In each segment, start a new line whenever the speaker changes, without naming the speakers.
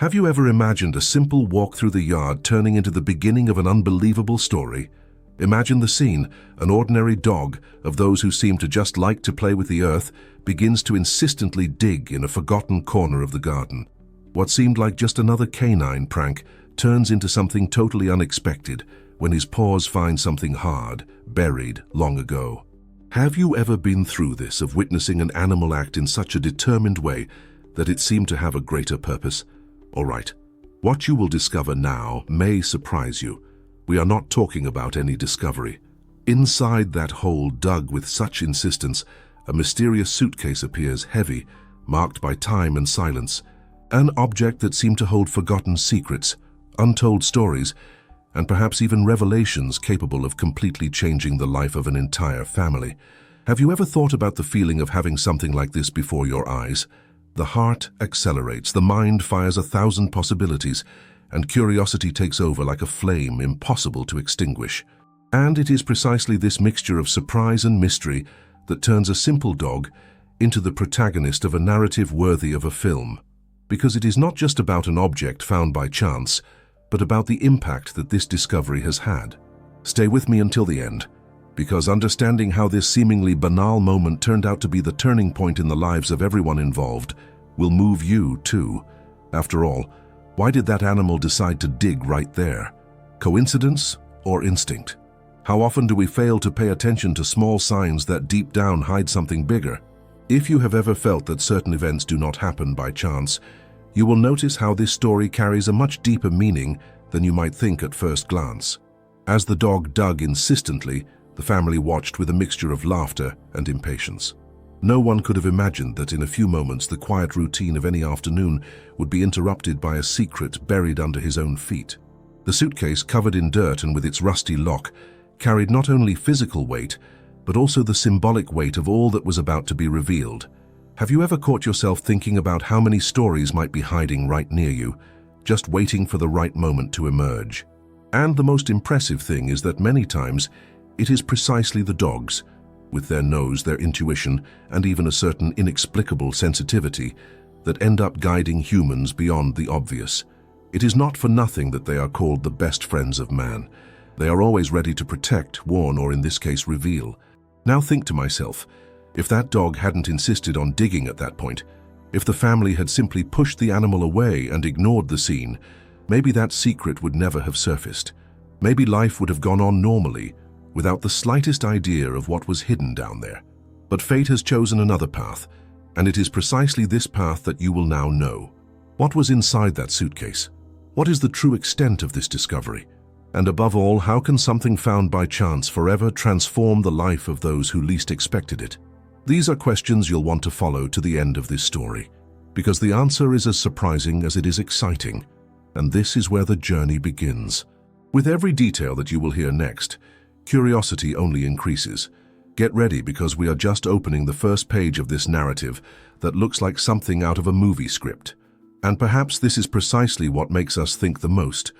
Have you ever imagined a simple walk through the yard turning into the beginning of an unbelievable story? Imagine the scene: an ordinary dog, of those who seem to just like to play with the earth, begins to insistently dig in a forgotten corner of the garden. What seemed like just another canine prank turns into something totally unexpected when his paws find something hard, buried long ago. Have you ever been through this, of witnessing an animal act in such a determined way that it seemed to have a greater purpose? All right, what you will discover now may surprise you. We are not talking about any discovery. Inside that hole dug with such insistence, a mysterious suitcase appears, heavy, marked by time and silence. An object that seemed to hold forgotten secrets, untold stories, and perhaps even revelations capable of completely changing the life of an entire family. Have you ever thought about the feeling of having something like this before your eyes? The heart accelerates, the mind fires 1,000 possibilities, and curiosity takes over like a flame impossible to extinguish. And it is precisely this mixture of surprise and mystery that turns a simple dog into the protagonist of a narrative worthy of a film. Because it is not just about an object found by chance, but about the impact that this discovery has had. Stay with me until the end, because understanding how this seemingly banal moment turned out to be the turning point in the lives of everyone involved will move you too. After all, why did that animal decide to dig right there? Coincidence or instinct? How often do we fail to pay attention to small signs that deep down hide something bigger? If you have ever felt that certain events do not happen by chance, you will notice how this story carries a much deeper meaning than you might think at first glance. As the dog dug insistently, the family watched with a mixture of laughter and impatience. No one could have imagined that in a few moments the quiet routine of any afternoon would be interrupted by a secret buried under his own feet. The suitcase, covered in dirt and with its rusty lock, carried not only physical weight, but also the symbolic weight of all that was about to be revealed. Have you ever caught yourself thinking about how many stories might be hiding right near you, just waiting for the right moment to emerge? And the most impressive thing is that many times it is precisely the dogs, with their nose, their intuition, and even a certain inexplicable sensitivity, that end up guiding humans beyond the obvious. It is not for nothing that they are called the best friends of man. They are always ready to protect, warn, or in this case reveal. Now think to myself, if that dog hadn't insisted on digging at that point, if the family had simply pushed the animal away and ignored the scene, maybe that secret would never have surfaced. Maybe life would have gone on normally, without the slightest idea of what was hidden down there. But fate has chosen another path, and it is precisely this path that you will now know. What was inside that suitcase? What is the true extent of this discovery? And above all, how can something found by chance forever transform the life of those who least expected it? These are questions you'll want to follow to the end of this story, because the answer is as surprising as it is exciting, and this is where the journey begins. With every detail that you will hear next, curiosity only increases. Get ready, because we are just opening the first page of this narrative that looks like something out of a movie script. And perhaps this is precisely what makes us think the most.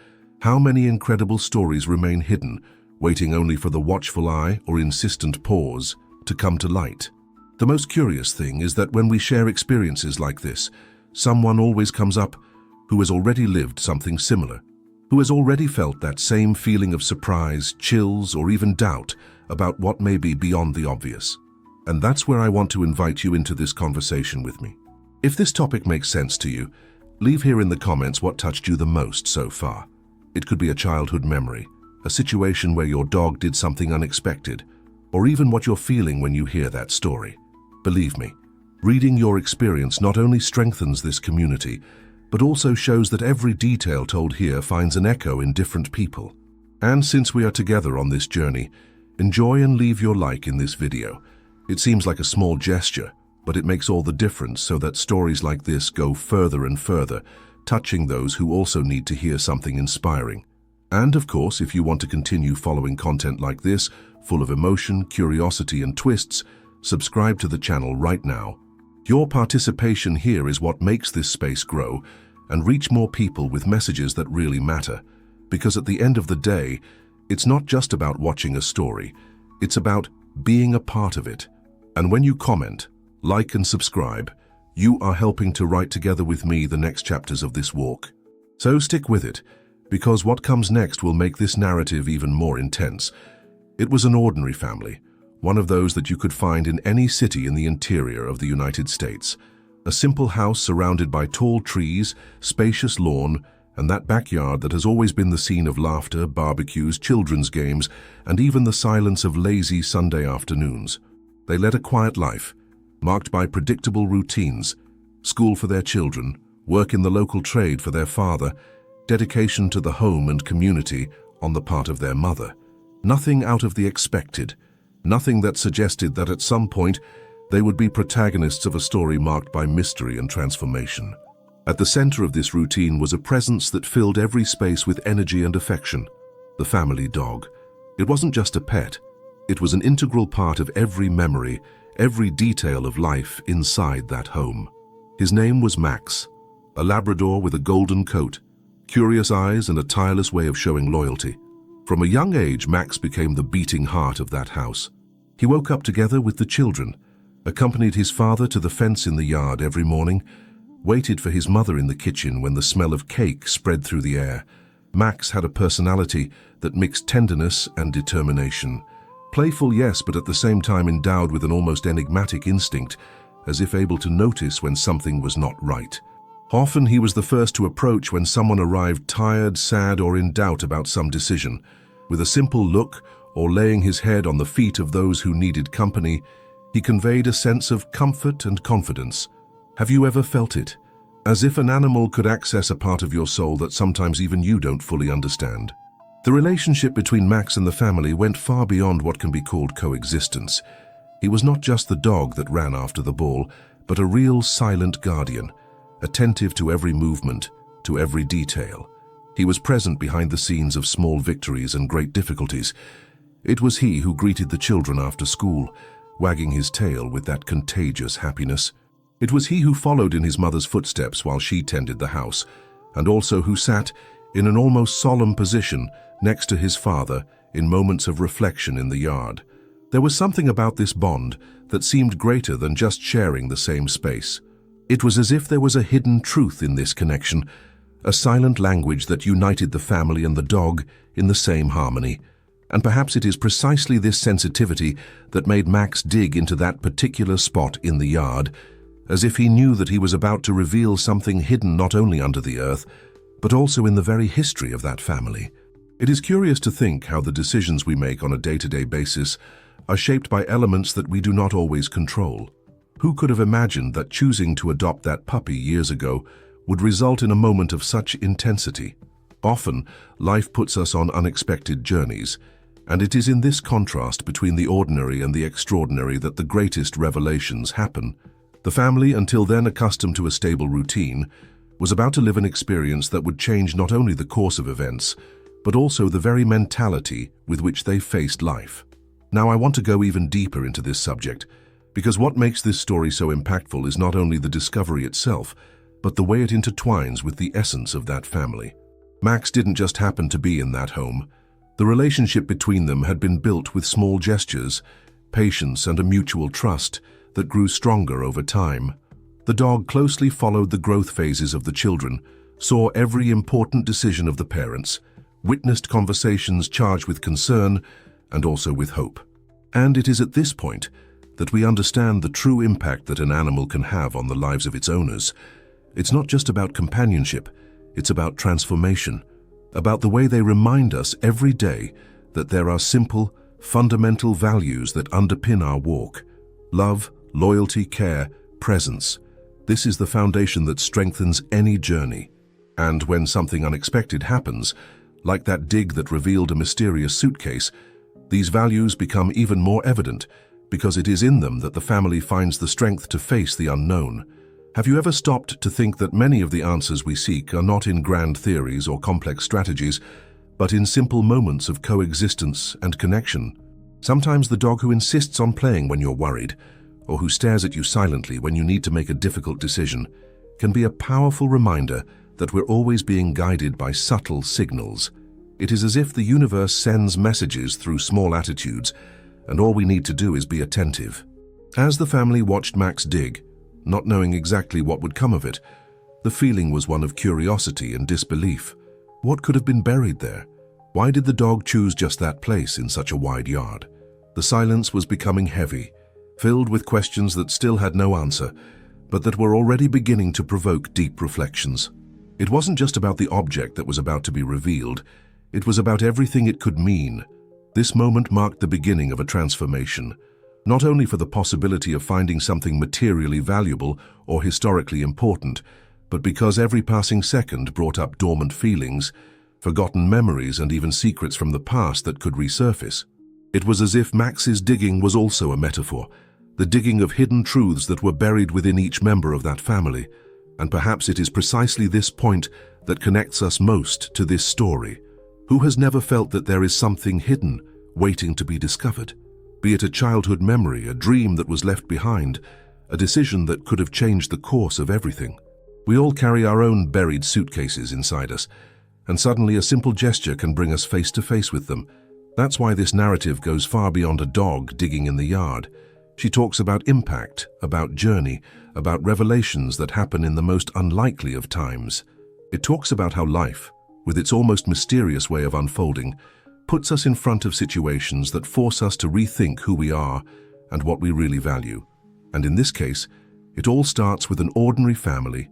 How many incredible stories remain hidden, waiting only for the watchful eye or insistent pause to come to light? The most curious thing is that when we share experiences like this, someone always comes up who has already lived something similar, who has already felt that same feeling of surprise, chills, or even doubt about what may be beyond the obvious. And that's where I want to invite you into this conversation with me. If this topic makes sense to you, leave here in the comments what touched you the most so far. It could be a childhood memory, a situation where your dog did something unexpected, or even what you're feeling when you hear that story. Believe me, reading your experience not only strengthens this community, but also shows that every detail told here finds an echo in different people. And since we are together on this journey, enjoy and leave your like in this video. It seems like a small gesture, but it makes all the difference, so that stories like this go further and further, touching those who also need to hear something inspiring. And of course, if you want to continue following content like this, full of emotion, curiosity, and twists, subscribe to the channel right now. Your participation here is what makes this space grow and reach more people with messages that really matter. Because at the end of the day, it's not just about watching a story, it's about being a part of it. And when you comment, like and subscribe, you are helping to write together with me the next chapters of this walk. So stick with it, because what comes next will make this narrative even more intense. It was an ordinary family, one of those that you could find in any city in the interior of the United States. A simple house surrounded by tall trees, spacious lawn, and that backyard that has always been the scene of laughter, barbecues, children's games, and even the silence of lazy Sunday afternoons. They led a quiet life, marked by predictable routines: school for their children, work in the local trade for their father, dedication to the home and community on the part of their mother. Nothing out of the expected, nothing that suggested that at some point they would be protagonists of a story marked by mystery and transformation. At the center of this routine was a presence that filled every space with energy and affection: the family dog. It wasn't just a pet, it was an integral part of every memory, every detail of life inside that home. His name was Max, a Labrador with a golden coat, curious eyes, and a tireless way of showing loyalty. From a young age, Max became the beating heart of that house. He woke up together with the children, accompanied his father to the fence in the yard every morning, waited for his mother in the kitchen when the smell of cake spread through the air. Max had a personality that mixed tenderness and determination. Playful, yes, but at the same time endowed with an almost enigmatic instinct, as if able to notice when something was not right. Often he was the first to approach when someone arrived tired, sad, or in doubt about some decision. With a simple look, or laying his head on the feet of those who needed company, he conveyed a sense of comfort and confidence. Have you ever felt it? As if an animal could access a part of your soul that sometimes even you don't fully understand. The relationship between Max and the family went far beyond what can be called coexistence. He was not just the dog that ran after the ball, but a real silent guardian, attentive to every movement, to every detail. He was present behind the scenes of small victories and great difficulties. It was he who greeted the children after school, wagging his tail with that contagious happiness. It was he who followed in his mother's footsteps while she tended the house, and also who sat in an almost solemn position next to his father in moments of reflection in the yard. There was something about this bond that seemed greater than just sharing the same space. It was as if there was a hidden truth in this connection, a silent language that united the family and the dog in the same harmony. And perhaps it is precisely this sensitivity that made Max dig into that particular spot in the yard, as if he knew that he was about to reveal something hidden not only under the earth, but also in the very history of that family. It is curious to think how the decisions we make on a day-to-day basis are shaped by elements that we do not always control. Who could have imagined that choosing to adopt that puppy years ago would result in a moment of such intensity? Often, life puts us on unexpected journeys, and it is in this contrast between the ordinary and the extraordinary that the greatest revelations happen. The family, until then accustomed to a stable routine, was about to live an experience that would change not only the course of events, but also the very mentality with which they faced life. Now, I want to go even deeper into this subject, because what makes this story so impactful is not only the discovery itself, but the way it intertwines with the essence of that family. Max didn't just happen to be in that home. The relationship between them had been built with small gestures, patience, and a mutual trust that grew stronger over time. The dog closely followed the growth phases of the children, saw every important decision of the parents, witnessed conversations charged with concern and also with hope. And it is at this point that we understand the true impact that an animal can have on the lives of its owners. It's not just about companionship, it's about transformation, about the way they remind us every day that there are simple, fundamental values that underpin our walk: love, loyalty, care, presence. This is the foundation that strengthens any journey. And when something unexpected happens, like that dig that revealed a mysterious suitcase, these values become even more evident, because it is in them that the family finds the strength to face the unknown. Have you ever stopped to think that many of the answers we seek are not in grand theories or complex strategies, but in simple moments of coexistence and connection? Sometimes the dog who insists on playing when you're worried, or who stares at you silently when you need to make a difficult decision, can be a powerful reminder that we're always being guided by subtle signals. It is as if the universe sends messages through small attitudes, and all we need to do is be attentive. As the family watched Max dig, not knowing exactly what would come of it. The feeling was one of curiosity and disbelief. What could have been buried there? Why did the dog choose just that place in such a wide yard? The silence was becoming heavy, filled with questions that still had no answer, but that were already beginning to provoke deep reflections. It wasn't just about the object that was about to be revealed, it was about everything it could mean. This moment marked the beginning of a transformation, not only for the possibility of finding something materially valuable or historically important, but because every passing second brought up dormant feelings, forgotten memories, and even secrets from the past that could resurface. It was as if Max's digging was also a metaphor, the digging of hidden truths that were buried within each member of that family. And perhaps it is precisely this point that connects us most to this story. Who has never felt that there is something hidden, waiting to be discovered? Be it a childhood memory, a dream that was left behind, a decision that could have changed the course of everything. We all carry our own buried suitcases inside us, and suddenly a simple gesture can bring us face to face with them. That's why this narrative goes far beyond a dog digging in the yard. She talks about impact, about journey, about revelations that happen in the most unlikely of times. It talks about how life, with its almost mysterious way of unfolding, puts us in front of situations that force us to rethink who we are and what we really value. And in this case, it all starts with an ordinary family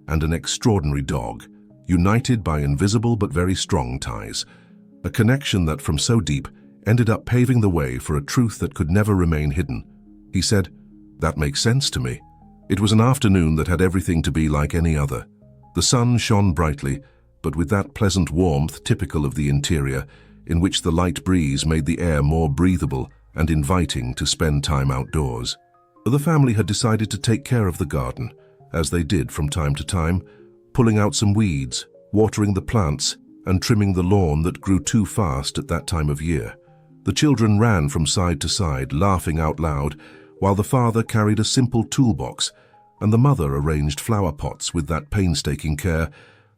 and an extraordinary dog, united by invisible but very strong ties. A connection that from so deep ended up paving the way for a truth that could never remain hidden. He said, "That makes sense to me." It was an afternoon that had everything to be like any other. The sun shone brightly, but with that pleasant warmth typical of the interior, in which the light breeze made the air more breathable and inviting to spend time outdoors. The family had decided to take care of the garden, as they did from time to time, pulling out some weeds, watering the plants, and trimming the lawn that grew too fast at that time of year. The children ran from side to side, laughing out loud, while the father carried a simple toolbox, and the mother arranged flower pots with that painstaking care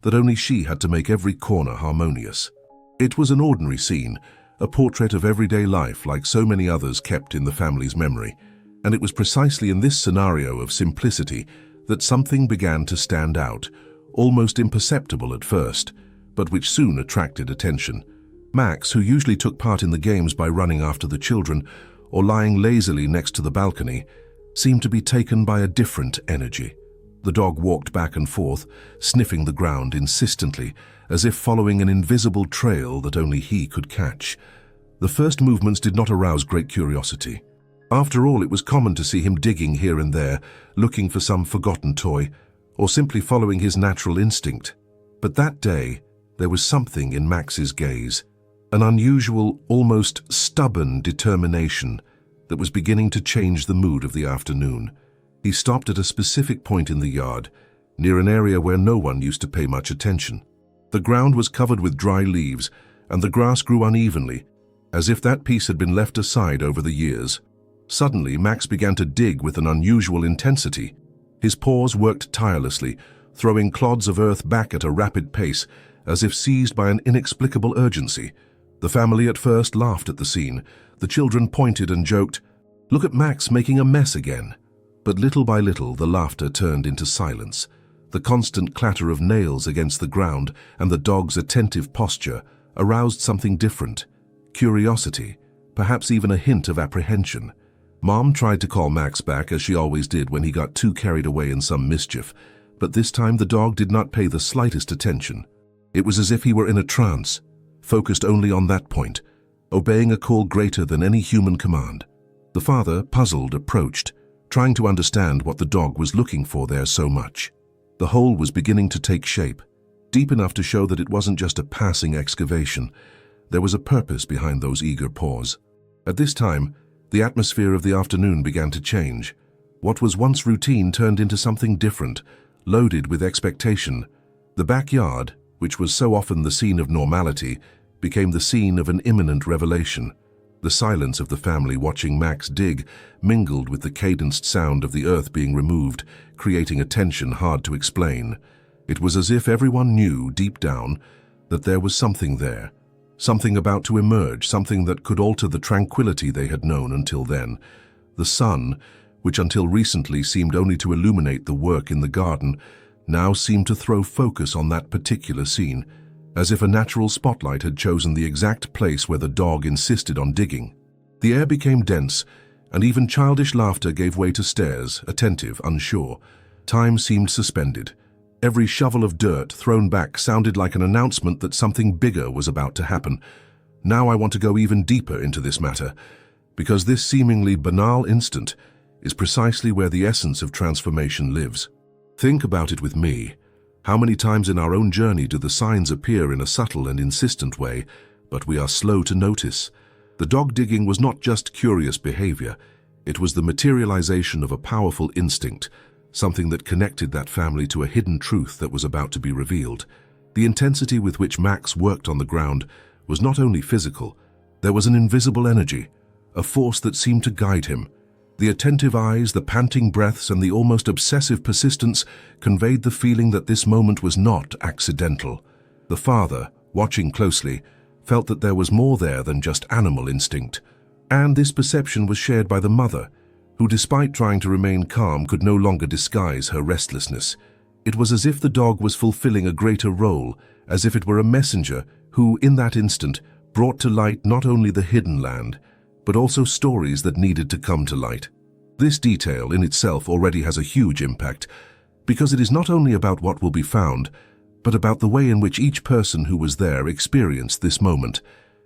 that only she had to make every corner harmonious. It was an ordinary scene, a portrait of everyday life like so many others kept in the family's memory, and it was precisely in this scenario of simplicity that something began to stand out, almost imperceptible at first, but which soon attracted attention. Max, who usually took part in the games by running after the children or lying lazily next to the balcony, seemed to be taken by a different energy. The dog walked back and forth, sniffing the ground insistently, as if following an invisible trail that only he could catch. The first movements did not arouse great curiosity. After all, it was common to see him digging here and there, looking for some forgotten toy, or simply following his natural instinct. But that day, there was something in Max's gaze, an unusual, almost stubborn determination that was beginning to change the mood of the afternoon. He stopped at a specific point in the yard, near an area where no one used to pay much attention. The ground was covered with dry leaves, and the grass grew unevenly, as if that piece had been left aside over the years. Suddenly, Max began to dig with an unusual intensity. His paws worked tirelessly, throwing clods of earth back at a rapid pace, as if seized by an inexplicable urgency. The family at first laughed at the scene. The children pointed and joked, "Look at Max making a mess again." But little by little, the laughter turned into silence. The constant clatter of nails against the ground and the dog's attentive posture aroused something different. Curiosity, perhaps even a hint of apprehension. Mom tried to call Max back, as she always did when he got too carried away in some mischief, but this time the dog did not pay the slightest attention. It was as if he were in a trance, focused only on that point, obeying a call greater than any human command. The father, puzzled, approached, trying to understand what the dog was looking for there so much. The hole was beginning to take shape, deep enough to show that it wasn't just a passing excavation. There was a purpose behind those eager paws. At this time, the atmosphere of the afternoon began to change. What was once routine turned into something different, loaded with expectation. The backyard, which was so often the scene of normality, became the scene of an imminent revelation. The silence of the family watching Max dig mingled with the cadenced sound of the earth being removed, creating a tension hard to explain. It was as if everyone knew, deep down, that there was something there, something about to emerge, something that could alter the tranquility they had known until then. The sun, which until recently seemed only to illuminate the work in the garden, now seemed to throw focus on that particular scene, as if a natural spotlight had chosen the exact place where the dog insisted on digging. The air became dense, and even childish laughter gave way to stares, attentive, unsure. Time seemed suspended. Every shovel of dirt thrown back sounded like an announcement that something bigger was about to happen. Now I want to go even deeper into this matter, because this seemingly banal instant is precisely where the essence of transformation lives. Think about it with me. How many times in our own journey do the signs appear in a subtle and insistent way, but we are slow to notice? The dog digging was not just curious behavior. It was the materialization of a powerful instinct, something that connected that family to a hidden truth that was about to be revealed. The intensity with which Max worked on the ground was not only physical. There was an invisible energy, a force that seemed to guide him. The attentive eyes, the panting breaths, and the almost obsessive persistence conveyed the feeling that this moment was not accidental. The father, watching closely, felt that there was more there than just animal instinct. And this perception was shared by the mother, who, despite trying to remain calm, could no longer disguise her restlessness. It was as if the dog was fulfilling a greater role, as if it were a messenger who, in that instant, brought to light not only the hidden land, but also stories that needed to come to light. This detail in itself already has a huge impact, because it is not only about what will be found, but about the way in which each person who was there experienced this moment.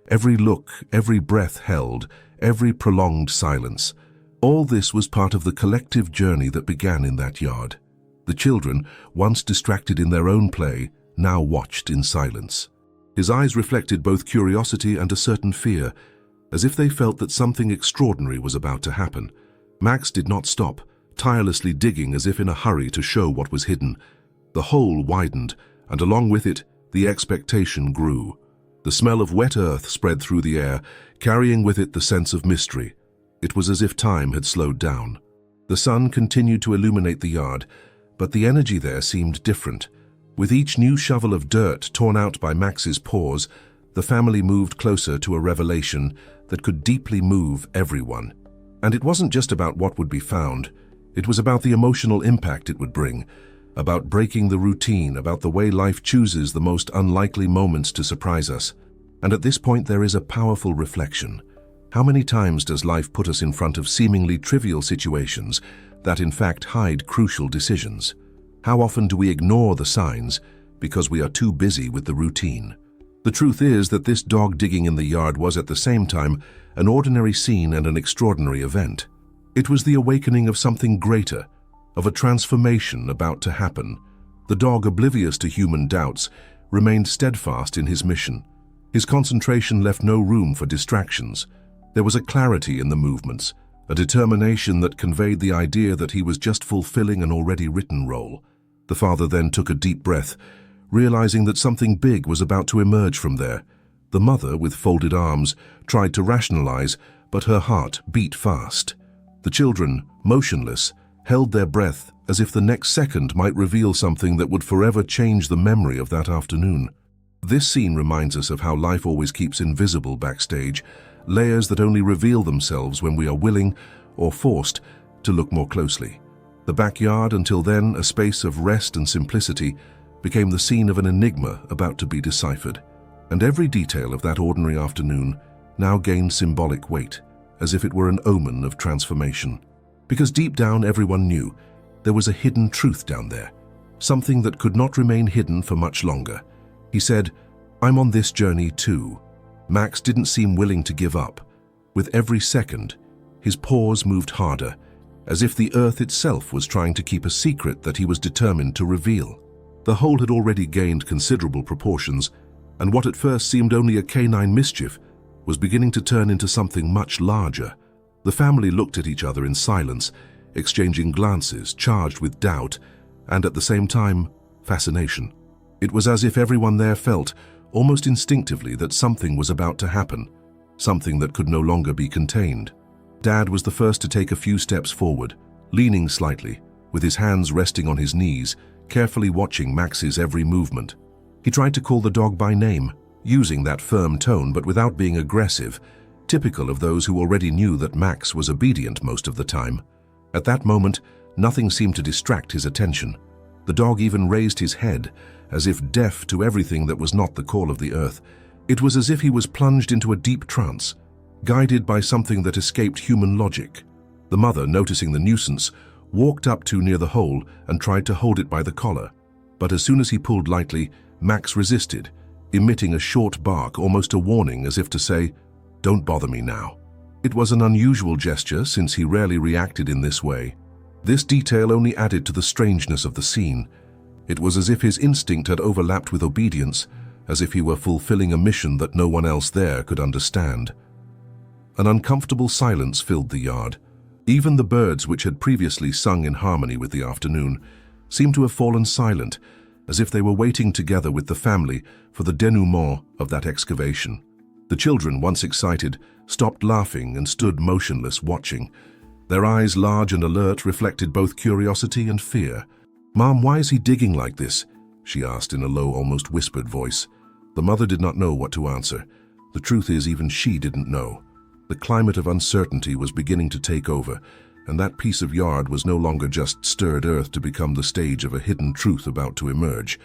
Every look, every breath held, every prolonged silence. All this was part of the collective journey that began in that yard. The children, once distracted in their own play, now watched in silence. His eyes reflected both curiosity and a certain fear, as if they felt that something extraordinary was about to happen. Max did not stop, tirelessly digging as if in a hurry to show what was hidden. The hole widened, and along with it, the expectation grew. The smell of wet earth spread through the air, carrying with it the sense of mystery. It was as if time had slowed down. The sun continued to illuminate the yard, but the energy there seemed different. With each new shovel of dirt torn out by Max's paws, the family moved closer to a revelation that could deeply move everyone. And it wasn't just about what would be found. It was about the emotional impact it would bring, about breaking the routine, about the way life chooses the most unlikely moments to surprise us. And at this point there is a powerful reflection. How many times does life put us in front of seemingly trivial situations that in fact hide crucial decisions? How often do we ignore the signs because we are too busy with the routine? The truth is that this dog digging in the yard was at the same time an ordinary scene and an extraordinary event. It was the awakening of something greater, of a transformation about to happen. The dog, oblivious to human doubts, remained steadfast in his mission. His concentration left no room for distractions. There was a clarity in the movements, a determination that conveyed the idea that he was just fulfilling an already written role. The father then took a deep breath, realizing that something big was about to emerge from there. The mother, with folded arms, tried to rationalize, but her heart beat fast. The children, motionless, held their breath as if the next second might reveal something that would forever change the memory of that afternoon. This scene reminds us of how life always keeps invisible backstage, layers that only reveal themselves when we are willing or forced to look more closely. The backyard, until then a space of rest and simplicity, became the scene of an enigma about to be deciphered. And every detail of that ordinary afternoon now gained symbolic weight, as if it were an omen of transformation. Because deep down everyone knew there was a hidden truth down there, something that could not remain hidden for much longer. He said, "I'm on this journey too." Max didn't seem willing to give up. With every second, his paws moved harder, as if the earth itself was trying to keep a secret that he was determined to reveal. The hole had already gained considerable proportions, and what at first seemed only a canine mischief was beginning to turn into something much larger. The family looked at each other in silence, exchanging glances charged with doubt and, at the same time, fascination. It was as if everyone there felt, almost instinctively, that something was about to happen, something that could no longer be contained. Dad was the first to take a few steps forward, leaning slightly, with his hands resting on his knees, carefully watching Max's every movement. He tried to call the dog by name, using that firm tone but without being aggressive, typical of those who already knew that Max was obedient most of the time. At that moment, nothing seemed to distract his attention. The dog even raised his head, as if deaf to everything that was not the call of the earth. It was as if he was plunged into a deep trance, guided by something that escaped human logic. The mother, noticing the nuisance, walked up to near the hole and tried to hold it by the collar. But as soon as he pulled lightly, Max resisted, emitting a short bark, almost a warning, as if to say, "Don't bother me now." It was an unusual gesture, since he rarely reacted in this way. This detail only added to the strangeness of the scene. It was as if his instinct had overlapped with obedience, as if he were fulfilling a mission that no one else there could understand. An uncomfortable silence filled the yard. Even the birds, which had previously sung in harmony with the afternoon, seemed to have fallen silent, as if they were waiting together with the family for the denouement of that excavation. The children, once excited, stopped laughing and stood motionless, watching. Their eyes, large and alert, reflected both curiosity and fear. "Mom, why is he digging like this?" she asked in a low, almost whispered voice. The mother did not know what to answer. The truth is, even she didn't know. The climate of uncertainty was beginning to take over, and that piece of yard was no longer just stirred earth to become the stage of a hidden truth about to emerge.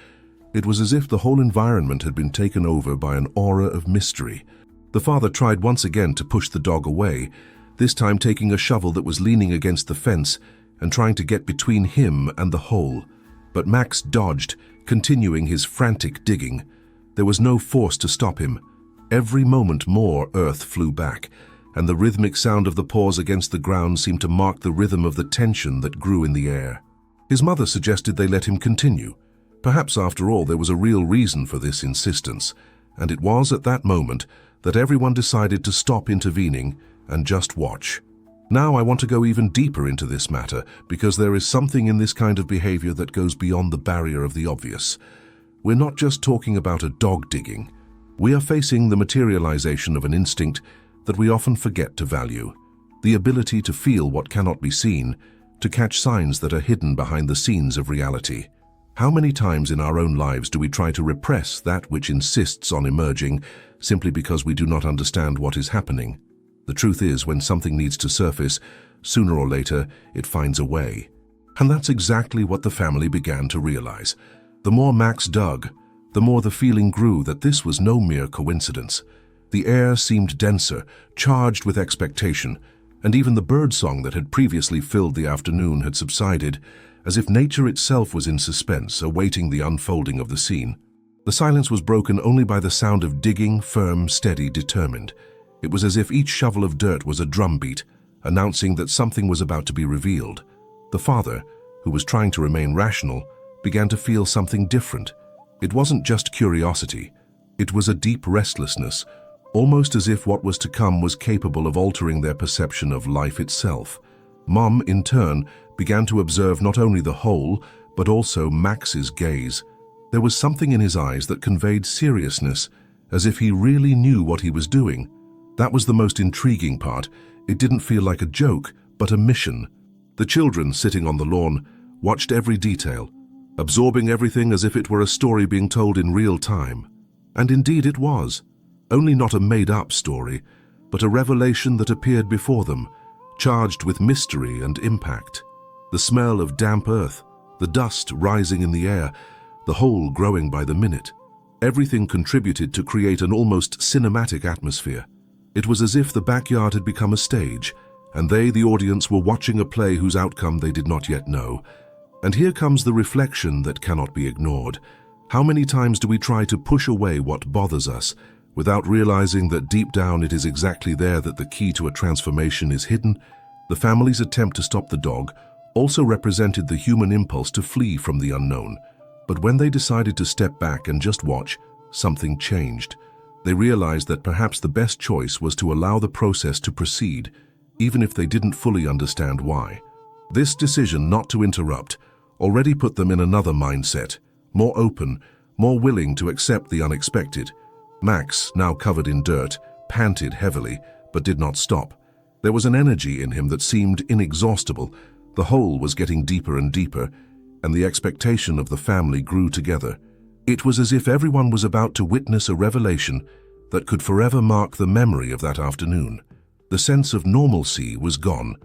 It was as if the whole environment had been taken over by an aura of mystery. The father tried once again to push the dog away, this time taking a shovel that was leaning against the fence and trying to get between him and the hole. But Max dodged, continuing his frantic digging. There was no force to stop him. Every moment more earth flew back, and the rhythmic sound of the paws against the ground seemed to mark the rhythm of the tension that grew in the air. His mother suggested they let him continue. Perhaps after all there was a real reason for this insistence, and it was at that moment that everyone decided to stop intervening and just watch. Now I want to go even deeper into this matter, because there is something in this kind of behavior that goes beyond the barrier of the obvious. We're not just talking about a dog digging. We are facing the materialization of an instinct that we often forget to value, the ability to feel what cannot be seen, to catch signs that are hidden behind the scenes of reality. How many times in our own lives do we try to repress that which insists on emerging simply because we do not understand what is happening? The truth is, when something needs to surface, sooner or later it finds a way. And that's exactly what the family began to realize. The more Max dug, the more the feeling grew that this was no mere coincidence. The air seemed denser, charged with expectation, and even the birdsong that had previously filled the afternoon had subsided, as if nature itself was in suspense, awaiting the unfolding of the scene. The silence was broken only by the sound of digging, firm, steady, determined. It was as if each shovel of dirt was a drumbeat, announcing that something was about to be revealed. The father, who was trying to remain rational, began to feel something different. It wasn't just curiosity. It was a deep restlessness, almost as if what was to come was capable of altering their perception of life itself. Mom, in turn, began to observe not only the hole, but also Max's gaze. There was something in his eyes that conveyed seriousness, as if he really knew what he was doing. That was the most intriguing part. It didn't feel like a joke, but a mission. The children, sitting on the lawn, watched every detail, absorbing everything as if it were a story being told in real time. And indeed it was. Only not a made-up story, but a revelation that appeared before them, charged with mystery and impact. The smell of damp earth, the dust rising in the air, the hole growing by the minute. Everything contributed to create an almost cinematic atmosphere. It was as if the backyard had become a stage, and they, the audience, were watching a play whose outcome they did not yet know. And here comes the reflection that cannot be ignored. How many times do we try to push away what bothers us, without realizing that deep down it is exactly there that the key to a transformation is hidden? The family's attempt to stop the dog also represented the human impulse to flee from the unknown. But when they decided to step back and just watch, something changed. They realized that perhaps the best choice was to allow the process to proceed, even if they didn't fully understand why. This decision not to interrupt already put them in another mindset, more open, more willing to accept the unexpected. Max, now covered in dirt, panted heavily, but did not stop. There was an energy in him that seemed inexhaustible. The hole was getting deeper and deeper, and the expectation of the family grew together. It was as if everyone was about to witness a revelation that could forever mark the memory of that afternoon. The sense of normalcy was gone.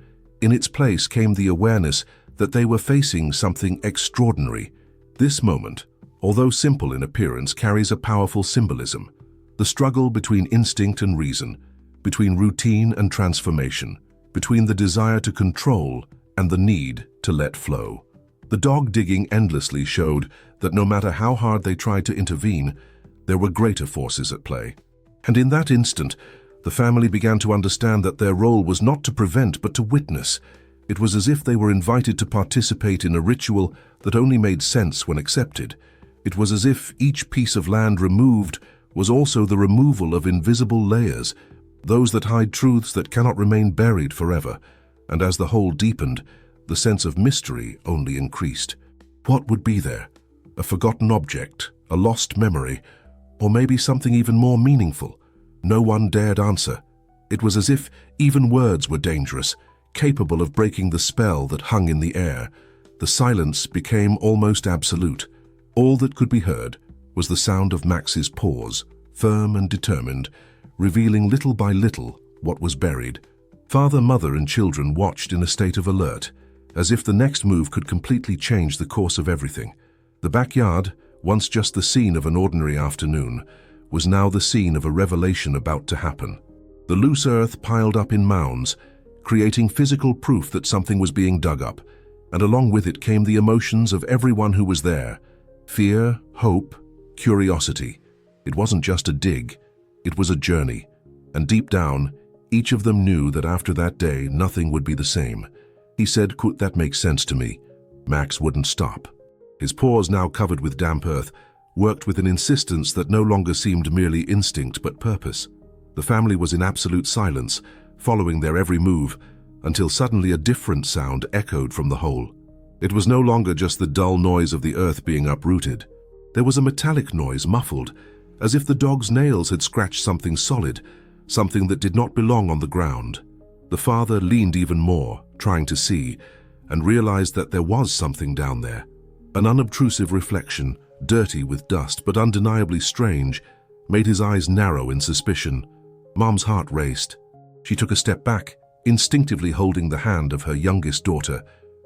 In its place came the awareness that they were facing something extraordinary. This moment, although simple in appearance, carries a powerful symbolism. The struggle between instinct and reason, between routine and transformation, between the desire to control and the need to let flow. The dog digging endlessly showed that no matter how hard they tried to intervene, there were greater forces at play. And in that instant, the family began to understand that their role was not to prevent but to witness. It was as if they were invited to participate in a ritual that only made sense when accepted. It was as if each piece of land removed was also the removal of invisible layers, those that hide truths that cannot remain buried forever. And as the hole deepened, the sense of mystery only increased. What would be there? A forgotten object, a lost memory, or maybe something even more meaningful? No one dared answer. It was as if even words were dangerous, capable of breaking the spell that hung in the air. The silence became almost absolute. All that could be heard was the sound of Max's pause, firm and determined, revealing little by little what was buried. Father, mother, and children watched in a state of alert, as if the next move could completely change the course of everything. The backyard, once just the scene of an ordinary afternoon, was now the scene of a revelation about to happen. The loose earth piled up in mounds, creating physical proof that something was being dug up, and along with it came the emotions of everyone who was there. Fear, hope, curiosity. It wasn't just a dig, it was a journey, and deep down, each of them knew that after that day, nothing would be the same. He said, "That makes sense to me." Max wouldn't stop. His paws, now covered with damp earth, worked with an insistence that no longer seemed merely instinct but purpose. The family was in absolute silence, following their every move, until suddenly a different sound echoed from the hole. It was no longer just the dull noise of the earth being uprooted. There was a metallic noise, muffled, as if the dog's nails had scratched something solid, something that did not belong on the ground. The father leaned even more, trying to see, and realized that there was something down there. An unobtrusive reflection, dirty with dust but undeniably strange, made his eyes narrow in suspicion. Mom's heart raced. She took a step back, instinctively holding the hand of her youngest daughter,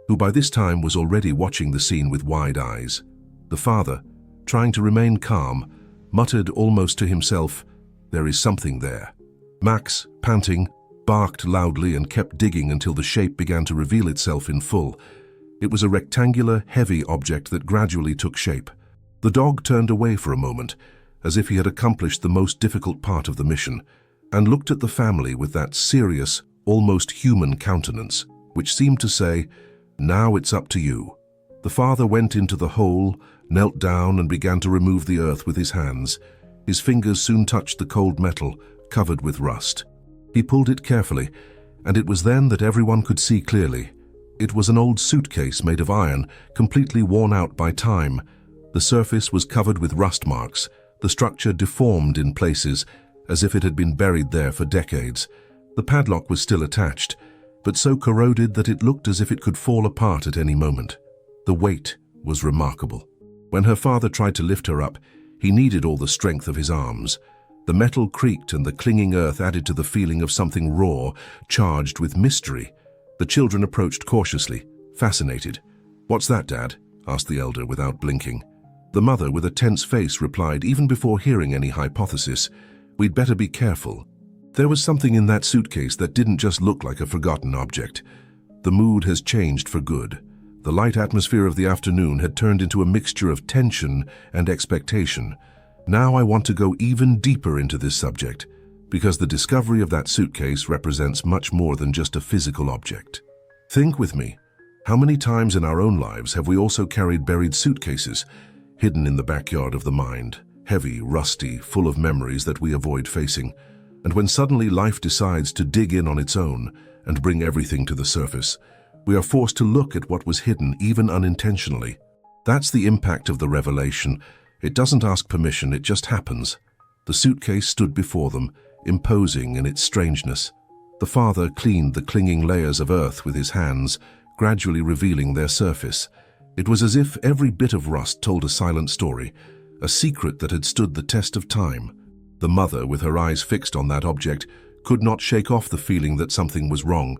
who by this time was already watching the scene with wide eyes. The father, trying to remain calm, muttered almost to himself, "There is something there." Max, panting, barked loudly and kept digging until the shape began to reveal itself in full. It was a rectangular, heavy object that gradually took shape. The dog turned away for a moment, as if he had accomplished the most difficult part of the mission, and looked at the family with that serious, almost human countenance, which seemed to say, "Now it's up to you." The father went into the hole, knelt down and began to remove the earth with his hands. His fingers soon touched the cold metal, covered with rust. He pulled it carefully, and it was then that everyone could see clearly. It was an old suitcase made of iron, completely worn out by time. The surface was covered with rust marks, the structure deformed in places, as if it had been buried there for decades. The padlock was still attached, but so corroded that it looked as if it could fall apart at any moment. The weight was remarkable. When her father tried to lift her up, he needed all the strength of his arms. The metal creaked and the clinging earth added to the feeling of something raw, charged with mystery. The children approached cautiously, fascinated. "What's that, Dad?" asked the elder without blinking. The mother, with a tense face, replied, even before hearing any hypothesis, "We'd better be careful." There was something in that suitcase that didn't just look like a forgotten object. The mood has changed for good. The light atmosphere of the afternoon had turned into a mixture of tension and expectation. Now I want to go even deeper into this subject, because the discovery of that suitcase represents much more than just a physical object. Think with me. How many times in our own lives have we also carried buried suitcases, hidden in the backyard of the mind, heavy, rusty, full of memories that we avoid facing? And when suddenly life decides to dig in on its own and bring everything to the surface, we are forced to look at what was hidden, even unintentionally. That's the impact of the revelation. It doesn't ask permission, it just happens. The suitcase stood before them, imposing in its strangeness. The father cleaned the clinging layers of earth with his hands, gradually revealing their surface. It was as if every bit of rust told a silent story, a secret that had stood the test of time. The mother, with her eyes fixed on that object, could not shake off the feeling that something was wrong.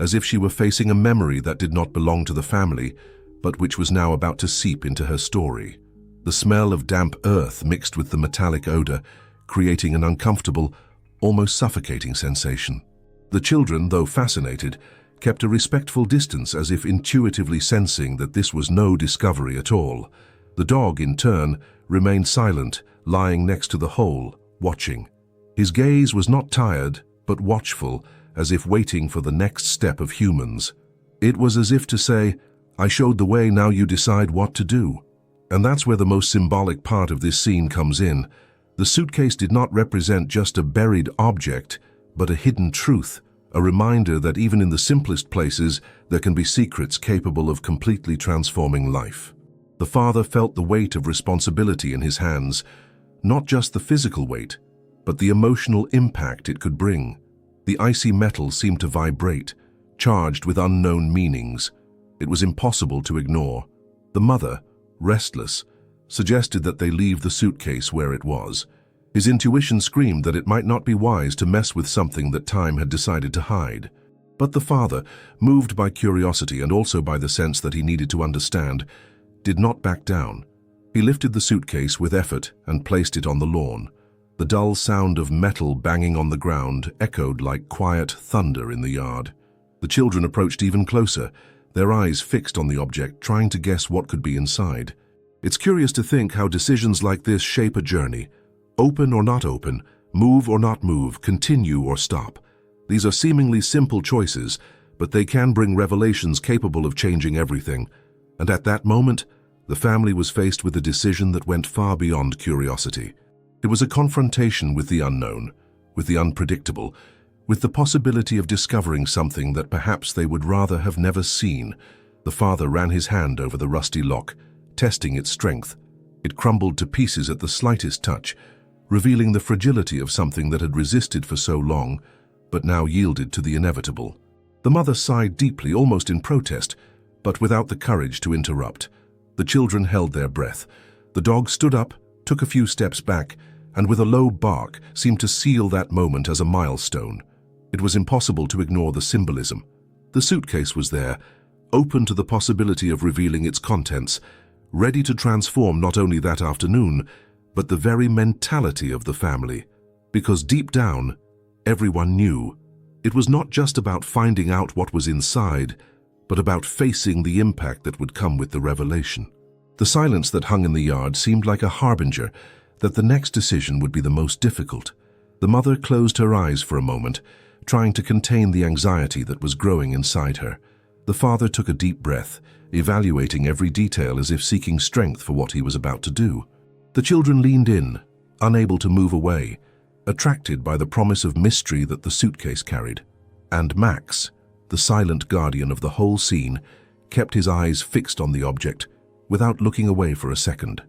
as if she were facing a memory that did not belong to the family, but which was now about to seep into her story. The smell of damp earth mixed with the metallic odor, creating an uncomfortable, almost suffocating sensation. The children, though fascinated, kept a respectful distance as if intuitively sensing that this was no discovery at all. The dog, in turn, remained silent, lying next to the hole, watching. His gaze was not tired, but watchful, as if waiting for the next step of humans. It was as if to say, "I showed the way, now you decide what to do." And that's where the most symbolic part of this scene comes in. The suitcase did not represent just a buried object, but a hidden truth, a reminder that even in the simplest places, there can be secrets capable of completely transforming life. The father felt the weight of responsibility in his hands, not just the physical weight, but the emotional impact it could bring. The icy metal seemed to vibrate, charged with unknown meanings. It was impossible to ignore. The mother, restless, suggested that they leave the suitcase where it was. His intuition screamed that it might not be wise to mess with something that time had decided to hide. But the father, moved by curiosity and also by the sense that he needed to understand, did not back down. He lifted the suitcase with effort and placed it on the lawn. The dull sound of metal banging on the ground echoed like quiet thunder in the yard. The children approached even closer, their eyes fixed on the object, trying to guess what could be inside. It's curious to think how decisions like this shape a journey. Open or not open, move or not move, continue or stop. These are seemingly simple choices, but they can bring revelations capable of changing everything. And at that moment, the family was faced with a decision that went far beyond curiosity. It was a confrontation with the unknown, with the unpredictable, with the possibility of discovering something that perhaps they would rather have never seen. The father ran his hand over the rusty lock, testing its strength. It crumbled to pieces at the slightest touch, revealing the fragility of something that had resisted for so long, but now yielded to the inevitable. The mother sighed deeply, almost in protest, but without the courage to interrupt. The children held their breath. The dog stood up, took a few steps back, and with a low bark seemed to seal that moment as a milestone. It was impossible to ignore the symbolism. The suitcase was there, open to the possibility of revealing its contents, ready to transform not only that afternoon, but the very mentality of the family. Because deep down, everyone knew. It was not just about finding out what was inside, but about facing the impact that would come with the revelation. The silence that hung in the yard seemed like a harbinger that the next decision would be the most difficult. The mother closed her eyes for a moment, trying to contain the anxiety that was growing inside her. The father took a deep breath, evaluating every detail as if seeking strength for what he was about to do. The children leaned in, unable to move away, attracted by the promise of mystery that the suitcase carried. And Max, the silent guardian of the whole scene, kept his eyes fixed on the object, without looking away for a second.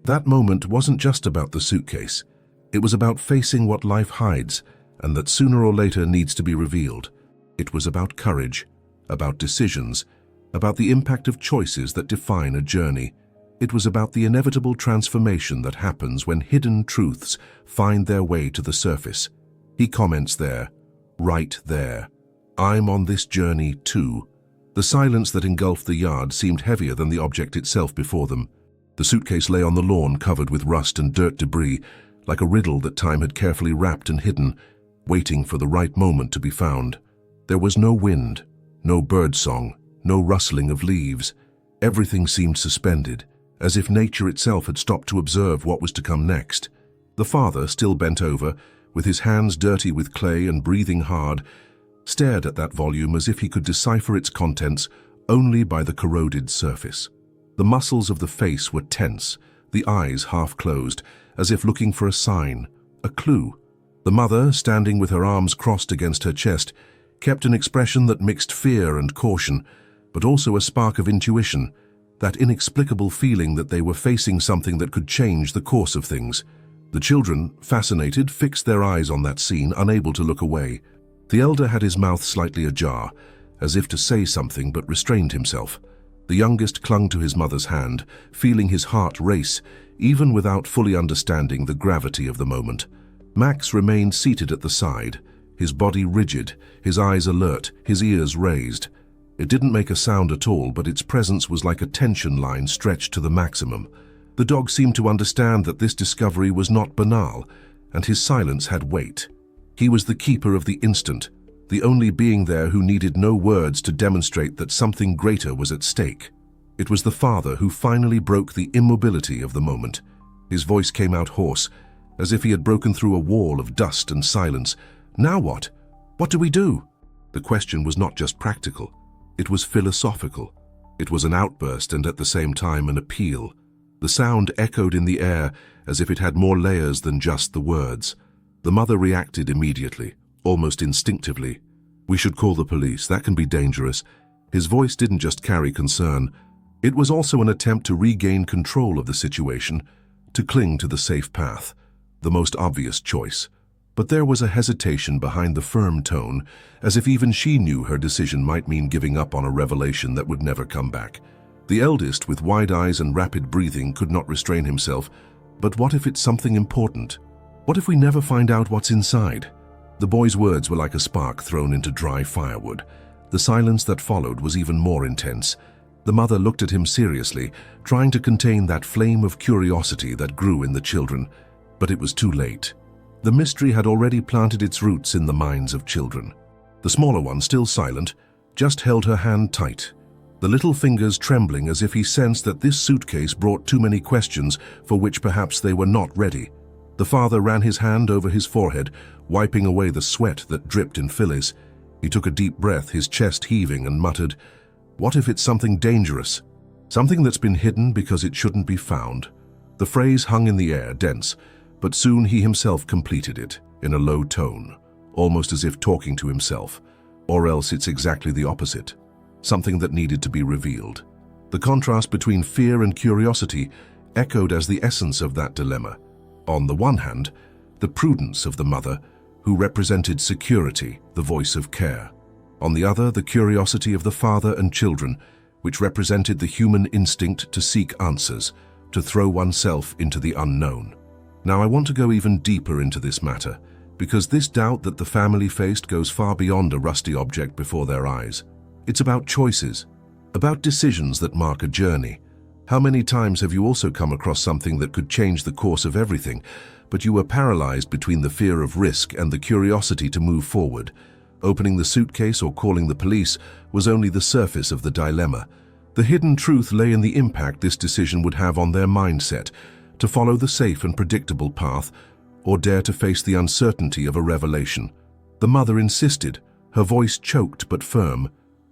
That moment wasn't just about the suitcase. It was about facing what life hides, and that sooner or later needs to be revealed. It was about courage, about decisions, about the impact of choices that define a journey. It was about the inevitable transformation that happens when hidden truths find their way to the surface. He comments there, right there, "I'm on this journey too." The silence that engulfed the yard seemed heavier than the object itself before them. The suitcase lay on the lawn covered with rust and dirt debris, like a riddle that time had carefully wrapped and hidden, waiting for the right moment to be found. There was no wind, no bird song, no rustling of leaves. Everything seemed suspended, as if nature itself had stopped to observe what was to come next. The father, still bent over, with his hands dirty with clay and breathing hard, stared at that volume as if he could decipher its contents only by the corroded surface. The muscles of the face were tense, the eyes half closed, as if looking for a sign, a clue. The mother, standing with her arms crossed against her chest, kept an expression that mixed fear and caution, but also a spark of intuition, that inexplicable feeling that they were facing something that could change the course of things. The children, fascinated, fixed their eyes on that scene, unable to look away. The elder had his mouth slightly ajar, as if to say something but restrained himself. The youngest clung to his mother's hand, feeling his heart race, even without fully understanding the gravity of the moment. Max remained seated at the side, his body rigid, his eyes alert, his ears raised. It didn't make a sound at all, but its presence was like a tension line stretched to the maximum. The dog seemed to understand that this discovery was not banal, and his silence had weight. He was the keeper of the instant, the only being there who needed no words to demonstrate that something greater was at stake. It was the father who finally broke the immobility of the moment. His voice came out hoarse, as if he had broken through a wall of dust and silence. Now what? What do we do? The question was not just practical. It was philosophical. It was an outburst and at the same time an appeal. The sound echoed in the air as if it had more layers than just the words. The mother reacted immediately, almost instinctively. "We should call the police. That can be dangerous." His voice didn't just carry concern. It was also an attempt to regain control of the situation, to cling to the safe path, the most obvious choice. But there was a hesitation behind the firm tone, as if even she knew her decision might mean giving up on a revelation that would never come back. The eldest, with wide eyes and rapid breathing, could not restrain himself. But what if it's something important? What if we never find out what's inside? The boy's words were like a spark thrown into dry firewood. The silence that followed was even more intense. The mother looked at him seriously, trying to contain that flame of curiosity that grew in the children. But it was too late. The mystery had already planted its roots in the minds of children. The smaller one, still silent, just held her hand tight, the little fingers trembling as if he sensed that this suitcase brought too many questions for which perhaps they were not ready. The father ran his hand over his forehead, wiping away the sweat that dripped in fillies. He took a deep breath, his chest heaving, and muttered, "What if it's something dangerous? Something that's been hidden because it shouldn't be found?" The phrase hung in the air, dense, but soon he himself completed it, in a low tone, almost as if talking to himself. Or else it's exactly the opposite, something that needed to be revealed. The contrast between fear and curiosity echoed as the essence of that dilemma. On the one hand, the prudence of the mother, who represented security, the voice of care. On the other, the curiosity of the father and children, which represented the human instinct to seek answers, to throw oneself into the unknown. Now I want to go even deeper into this matter, because this doubt that the family faced goes far beyond a rusty object before their eyes. It's about choices, about decisions that mark a journey. How many times have you also come across something that could change the course of everything, but you were paralyzed between the fear of risk and the curiosity to move forward? Opening the suitcase or calling the police was only the surface of the dilemma. The hidden truth lay in the impact this decision would have on their mindset, to follow the safe and predictable path, or dare to face the uncertainty of a revelation. The mother insisted, her voice choked but firm.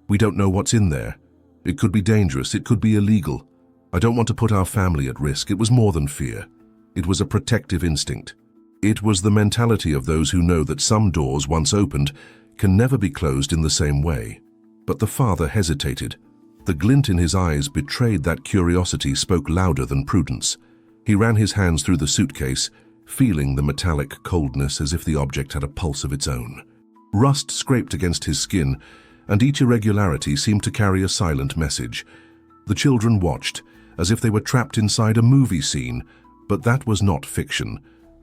"We don't know what's in there. It could be dangerous, it could be illegal. I don't want to put our family at risk." It was more than fear. It was a protective instinct. It was the mentality of those who know that some doors, once opened, can never be closed in the same way. But the father hesitated. The glint in his eyes betrayed that curiosity spoke louder than prudence. He ran his hands through the suitcase, feeling the metallic coldness as if the object had a pulse of its own. Rust scraped against his skin, and each irregularity seemed to carry a silent message. The children watched, as if they were trapped inside a movie scene, but that was not fiction.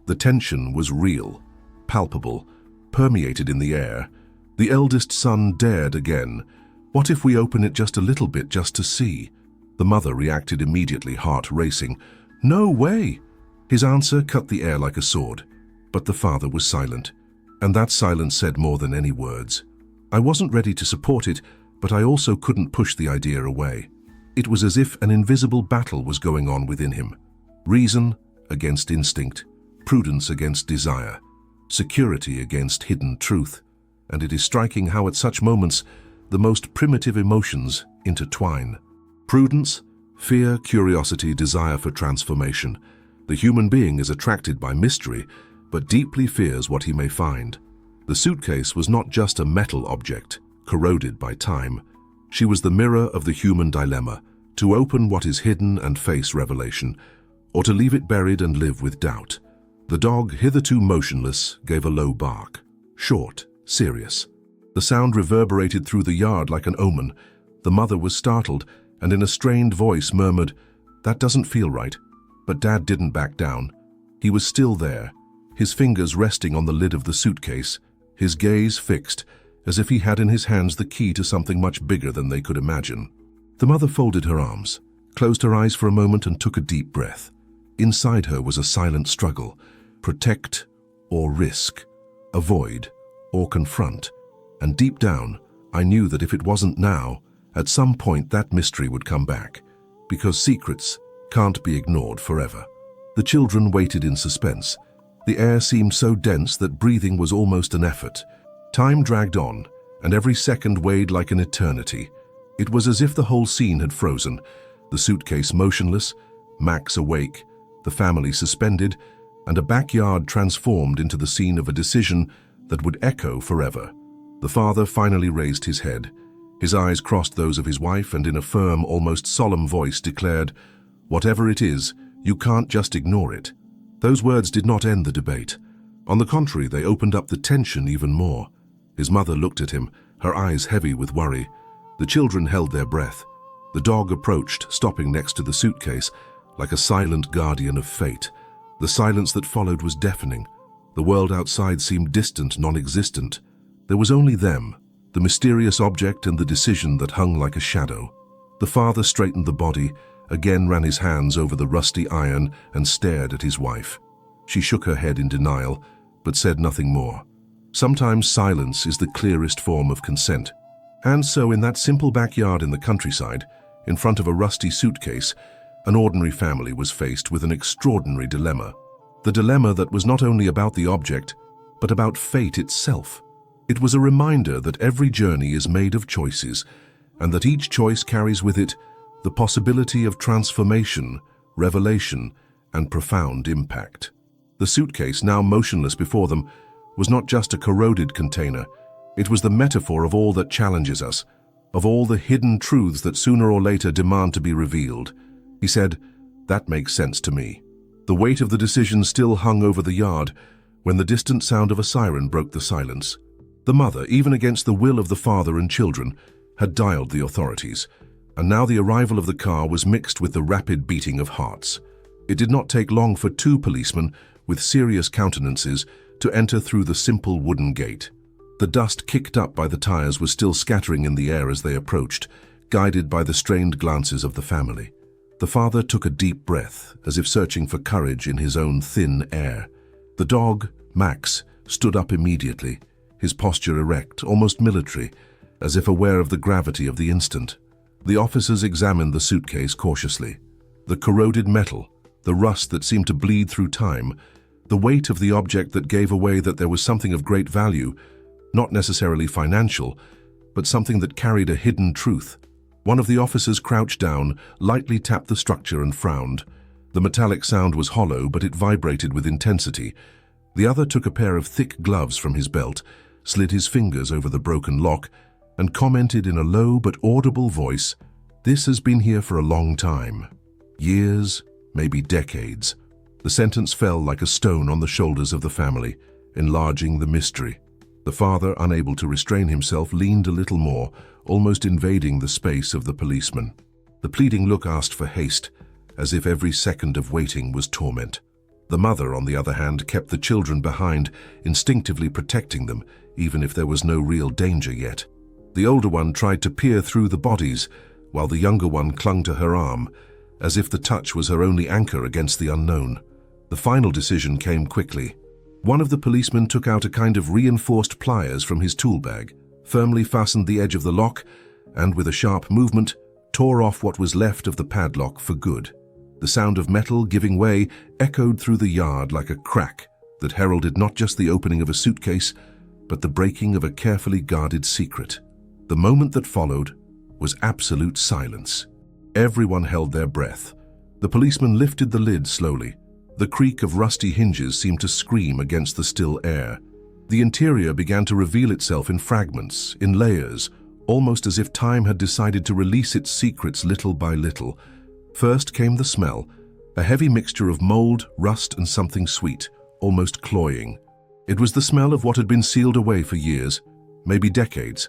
The tension was real, palpable, permeated in the air. The eldest son dared again. "What if we open it just a little bit, just to see?" The mother reacted immediately, heart racing. "No way!" His answer cut the air like a sword. But the father was silent, and that silence said more than any words. I wasn't ready to support it, but I also couldn't push the idea away. It was as if an invisible battle was going on within him. Reason against instinct, prudence against desire, security against hidden truth. And it is striking how at such moments the most primitive emotions intertwine. Prudence, fear, curiosity, desire for transformation. The human being is attracted by mystery, but deeply fears what he may find. The suitcase was not just a metal object, corroded by time. She was the mirror of the human dilemma, to open what is hidden and face revelation, or to leave it buried and live with doubt. The dog, hitherto motionless, gave a low bark, short, serious. The sound reverberated through the yard like an omen. The mother was startled, and in a strained voice murmured, "That doesn't feel right." But Dad didn't back down. He was still there, his fingers resting on the lid of the suitcase, his gaze fixed, as if he had in his hands the key to something much bigger than they could imagine. The mother folded her arms, closed her eyes for a moment and took a deep breath. Inside her was a silent struggle: protect or risk, avoid or confront. And deep down, I knew that if it wasn't now, at some point that mystery would come back, because secrets can't be ignored forever. The children waited in suspense. The air seemed so dense that breathing was almost an effort. Time dragged on, and every second weighed like an eternity. It was as if the whole scene had frozen, the suitcase motionless, Max awake, the family suspended, and a backyard transformed into the scene of a decision that would echo forever. The father finally raised his head. His eyes crossed those of his wife and in a firm, almost solemn voice declared, "Whatever it is, you can't just ignore it." Those words did not end the debate. On the contrary, they opened up the tension even more. His mother looked at him, her eyes heavy with worry. The children held their breath. The dog approached, stopping next to the suitcase, like a silent guardian of fate. The silence that followed was deafening. The world outside seemed distant, non-existent. There was only them, the mysterious object and the decision that hung like a shadow. The father straightened the body, again ran his hands over the rusty iron and stared at his wife. She shook her head in denial, but said nothing more. Sometimes silence is the clearest form of consent. And so in that simple backyard in the countryside, in front of a rusty suitcase, an ordinary family was faced with an extraordinary dilemma. The dilemma that was not only about the object, but about fate itself. It was a reminder that every journey is made of choices, and that each choice carries with it the possibility of transformation, revelation, and profound impact. The suitcase, now motionless before them, was not just a corroded container. It was the metaphor of all that challenges us, of all the hidden truths that sooner or later demand to be revealed. He said, "That makes sense to me." The weight of the decision still hung over the yard when the distant sound of a siren broke the silence. The mother, even against the will of the father and children, had dialed the authorities, and now the arrival of the car was mixed with the rapid beating of hearts. It did not take long for two policemen with serious countenances to enter through the simple wooden gate. The dust kicked up by the tires was still scattering in the air as they approached, guided by the strained glances of the family. The father took a deep breath, as if searching for courage in his own thin air. The dog, Max, stood up immediately, his posture erect, almost military, as if aware of the gravity of the instant. The officers examined the suitcase cautiously. The corroded metal, the rust that seemed to bleed through time, the weight of the object that gave away that there was something of great value, not necessarily financial, but something that carried a hidden truth. One of the officers crouched down, lightly tapped the structure and frowned. The metallic sound was hollow, but it vibrated with intensity. The other took a pair of thick gloves from his belt, slid his fingers over the broken lock, and commented in a low but audible voice, "This has been here for a long time. Years, maybe decades." The sentence fell like a stone on the shoulders of the family, enlarging the mystery. The father, unable to restrain himself, leaned a little more, almost invading the space of the policeman. The pleading look asked for haste, as if every second of waiting was torment. The mother, on the other hand, kept the children behind, instinctively protecting them, even if there was no real danger yet. The older one tried to peer through the bodies, while the younger one clung to her arm, as if the touch was her only anchor against the unknown. The final decision came quickly. One of the policemen took out a kind of reinforced pliers from his tool bag, firmly fastened the edge of the lock, and with a sharp movement, tore off what was left of the padlock for good. The sound of metal giving way echoed through the yard like a crack that heralded not just the opening of a suitcase, but the breaking of a carefully guarded secret. The moment that followed was absolute silence. Everyone held their breath. The policeman lifted the lid slowly. The creak of rusty hinges seemed to scream against the still air. The interior began to reveal itself in fragments, in layers, almost as if time had decided to release its secrets little by little. First came the smell, a heavy mixture of mold, rust, and something sweet, almost cloying. It was the smell of what had been sealed away for years, maybe decades.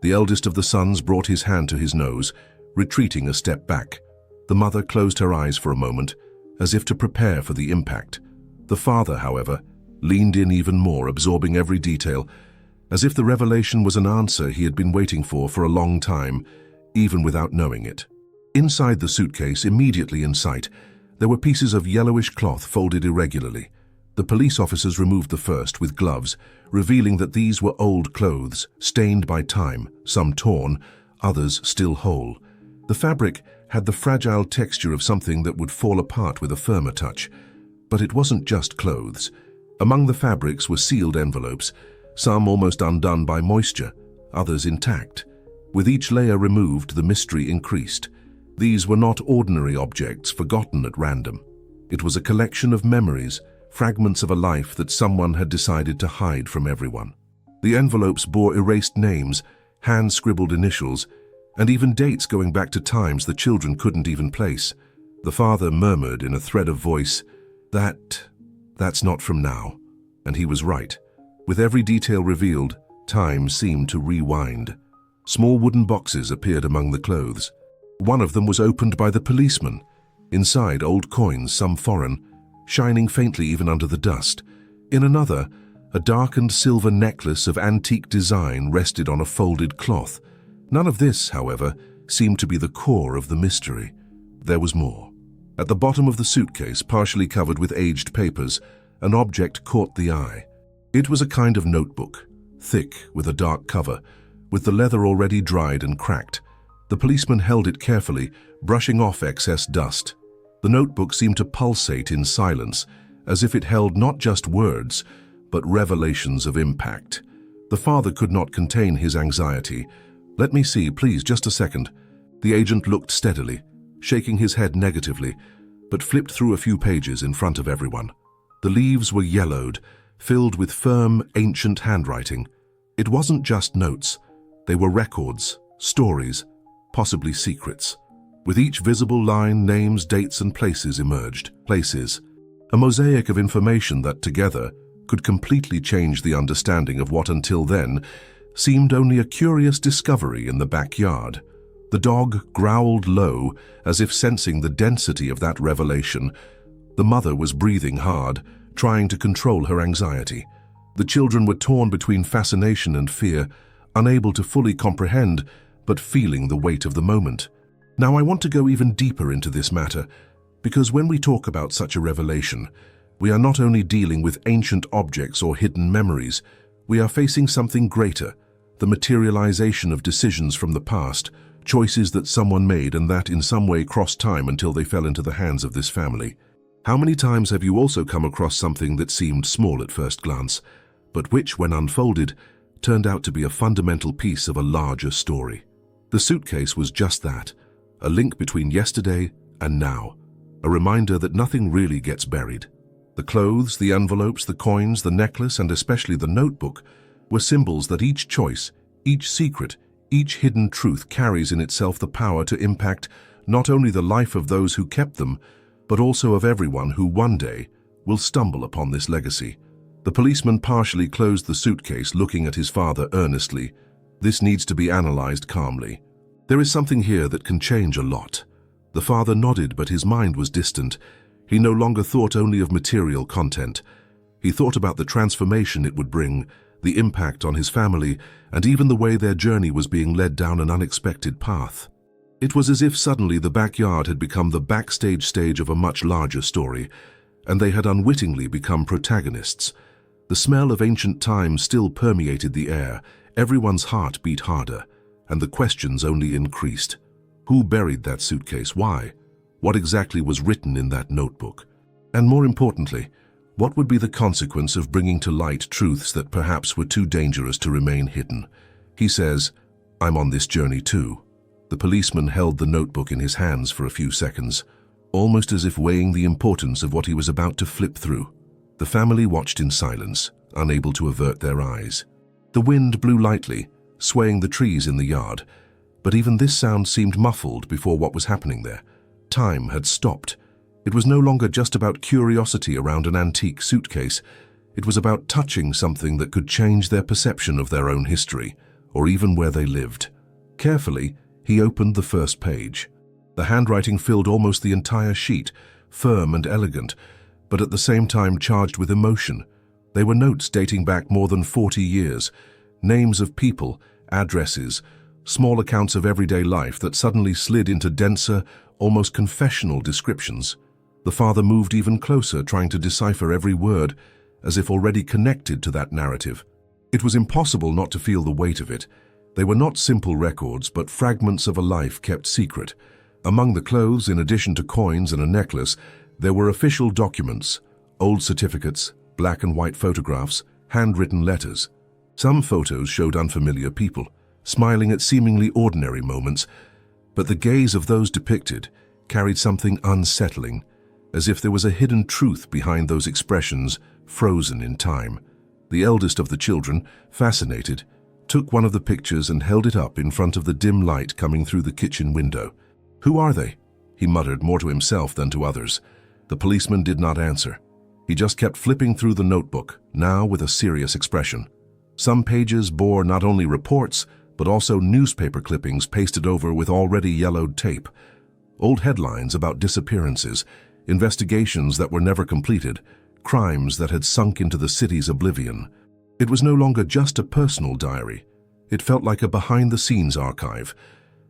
The eldest of the sons brought his hand to his nose, retreating a step back. The mother closed her eyes for a moment, as if to prepare for the impact. The father, however, leaned in even more, absorbing every detail, as if the revelation was an answer he had been waiting for a long time, even without knowing it. Inside the suitcase, immediately in sight, there were pieces of yellowish cloth folded irregularly. The police officers removed the first with gloves, revealing that these were old clothes, stained by time, some torn, others still whole. The fabric had the fragile texture of something that would fall apart with a firmer touch. But it wasn't just clothes. Among the fabrics were sealed envelopes, some almost undone by moisture, others intact. With each layer removed, the mystery increased. These were not ordinary objects forgotten at random. It was a collection of memories, fragments of a life that someone had decided to hide from everyone. The envelopes bore erased names, hand-scribbled initials, and even dates going back to times the children couldn't even place. The father murmured in a thread of voice, That's not from now." And he was right. With every detail revealed, time seemed to rewind. Small wooden boxes appeared among the clothes. One of them was opened by the policeman. Inside, old coins, some foreign, shining faintly even under the dust. In another, a darkened silver necklace of antique design rested on a folded cloth. None of this, however, seemed to be the core of the mystery. There was more. At the bottom of the suitcase, partially covered with aged papers, an object caught the eye. It was a kind of notebook, thick with a dark cover, with the leather already dried and cracked. The policeman held it carefully, brushing off excess dust. The notebook seemed to pulsate in silence, as if it held not just words, but revelations of impact. The father could not contain his anxiety. "Let me see, please, just a second." The agent looked steadily, shaking his head negatively, but flipped through a few pages in front of everyone. The leaves were yellowed, filled with firm, ancient handwriting. It wasn't just notes. They were records, stories, possibly secrets. With each visible line, names, dates, and places emerged. Places. A mosaic of information that, together, could completely change the understanding of what until then seemed only a curious discovery in the backyard. The dog growled low, as if sensing the density of that revelation. The mother was breathing hard, trying to control her anxiety. The children were torn between fascination and fear, unable to fully comprehend, but feeling the weight of the moment. Now I want to go even deeper into this matter, because when we talk about such a revelation, we are not only dealing with ancient objects or hidden memories, we are facing something greater, the materialization of decisions from the past, choices that someone made and that in some way crossed time until they fell into the hands of this family. How many times have you also come across something that seemed small at first glance, but which, when unfolded, turned out to be a fundamental piece of a larger story? The suitcase was just that, a link between yesterday and now, a reminder that nothing really gets buried. The clothes, the envelopes, the coins, the necklace, and especially the notebook were symbols that each choice, each secret, each hidden truth carries in itself the power to impact not only the life of those who kept them, but also of everyone who one day will stumble upon this legacy. The policeman partially closed the suitcase, looking at his father earnestly. "This needs to be analyzed calmly. There is something here that can change a lot." The father nodded, but his mind was distant. He no longer thought only of material content. He thought about the transformation it would bring, the impact on his family, and even the way their journey was being led down an unexpected path. It was as if suddenly the backyard had become the backstage stage of a much larger story, and they had unwittingly become protagonists. The smell of ancient time still permeated the air, everyone's heart beat harder, and the questions only increased. Who buried that suitcase? Why? What exactly was written in that notebook? And more importantly, what would be the consequence of bringing to light truths that perhaps were too dangerous to remain hidden? He says, "I'm on this journey too." The policeman held the notebook in his hands for a few seconds, almost as if weighing the importance of what he was about to flip through. The family watched in silence, unable to avert their eyes. The wind blew lightly, swaying the trees in the yard, but even this sound seemed muffled before what was happening there. Time had stopped. It was no longer just about curiosity around an antique suitcase. It was about touching something that could change their perception of their own history, or even where they lived. Carefully, he opened the first page. The handwriting filled almost the entire sheet, firm and elegant, but at the same time charged with emotion. They were notes dating back more than 40 years, names of people, addresses, small accounts of everyday life that suddenly slid into denser, almost confessional descriptions. The father moved even closer, trying to decipher every word, as if already connected to that narrative. It was impossible not to feel the weight of it. They were not simple records, but fragments of a life kept secret. Among the clothes, in addition to coins and a necklace, there were official documents, old certificates, black and white photographs, handwritten letters. Some photos showed unfamiliar people, smiling at seemingly ordinary moments, but the gaze of those depicted carried something unsettling, as if there was a hidden truth behind those expressions, frozen in time. The eldest of the children, fascinated, took one of the pictures and held it up in front of the dim light coming through the kitchen window. "Who are they?" he muttered, more to himself than to others. The policeman did not answer. He just kept flipping through the notebook, now with a serious expression. Some pages bore not only reports, but also newspaper clippings pasted over with already yellowed tape. Old headlines about disappearances, investigations that were never completed, crimes that had sunk into the city's oblivion. It was no longer just a personal diary. It felt like a behind-the-scenes archive,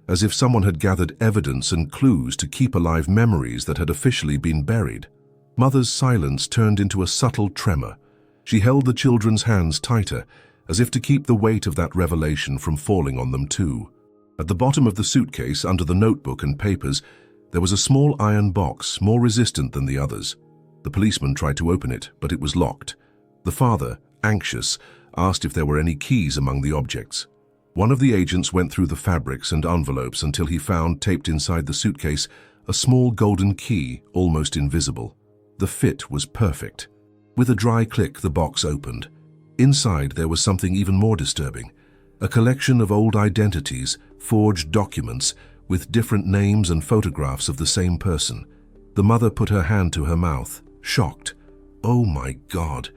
as if someone had gathered evidence and clues to keep alive memories that had officially been buried. Mother's silence turned into a subtle tremor. She held the children's hands tighter, as if to keep the weight of that revelation from falling on them too. At the bottom of the suitcase, under the notebook and papers, there was a small iron box, more resistant than the others. The policeman tried to open it, but it was locked. The father, anxious, asked if there were any keys among the objects. One of the agents went through the fabrics and envelopes until he found, taped inside the suitcase, a small golden key, almost invisible. The fit was perfect. With a dry click, the box opened. Inside, there was something even more disturbing. A collection of old identities, forged documents, with different names and photographs of the same person. The mother put her hand to her mouth, shocked. "Oh my God,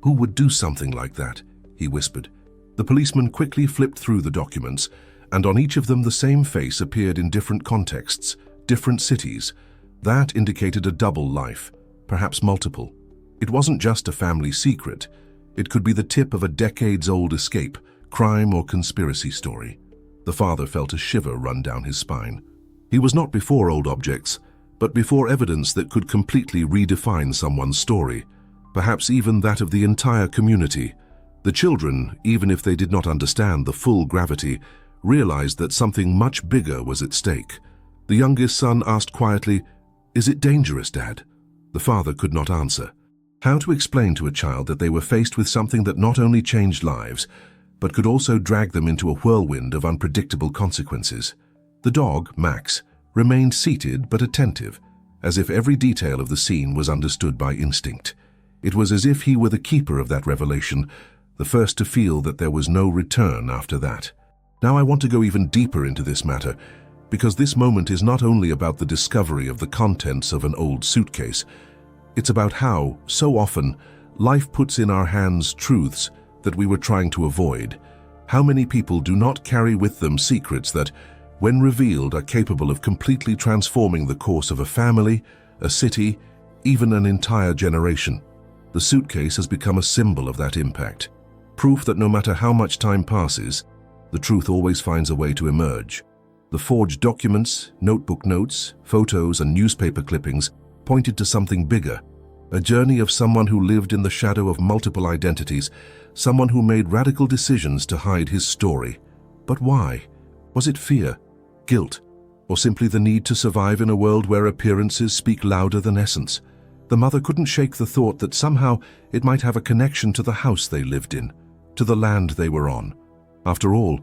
who would do something like that?" he whispered. The policeman quickly flipped through the documents, and on each of them the same face appeared in different contexts, different cities. That indicated a double life, perhaps multiple. It wasn't just a family secret. It could be the tip of a decades-old escape, crime or conspiracy story. The father felt a shiver run down his spine. He was not before old objects, but before evidence that could completely redefine someone's story, perhaps even that of the entire community. The children, even if they did not understand the full gravity, realized that something much bigger was at stake. The youngest son asked quietly, "Is it dangerous, Dad?" The father could not answer. How to explain to a child that they were faced with something that not only changed lives, but could also drag them into a whirlwind of unpredictable consequences? The dog, Max, remained seated but attentive, as if every detail of the scene was understood by instinct. It was as if he were the keeper of that revelation, the first to feel that there was no return after that. Now I want to go even deeper into this matter, because this moment is not only about the discovery of the contents of an old suitcase. It's about how, so often, life puts in our hands truths that we were trying to avoid. How many people do not carry with them secrets that, when revealed, are capable of completely transforming the course of a family, a city, even an entire generation? The suitcase has become a symbol of that impact. Proof that no matter how much time passes, the truth always finds a way to emerge. The forged documents, notebook notes, photos, and newspaper clippings pointed to something bigger, a journey of someone who lived in the shadow of multiple identities, someone who made radical decisions to hide his story. But why? Was it fear, guilt, or simply the need to survive in a world where appearances speak louder than essence? The mother couldn't shake the thought that somehow it might have a connection to the house they lived in, to the land they were on. After all,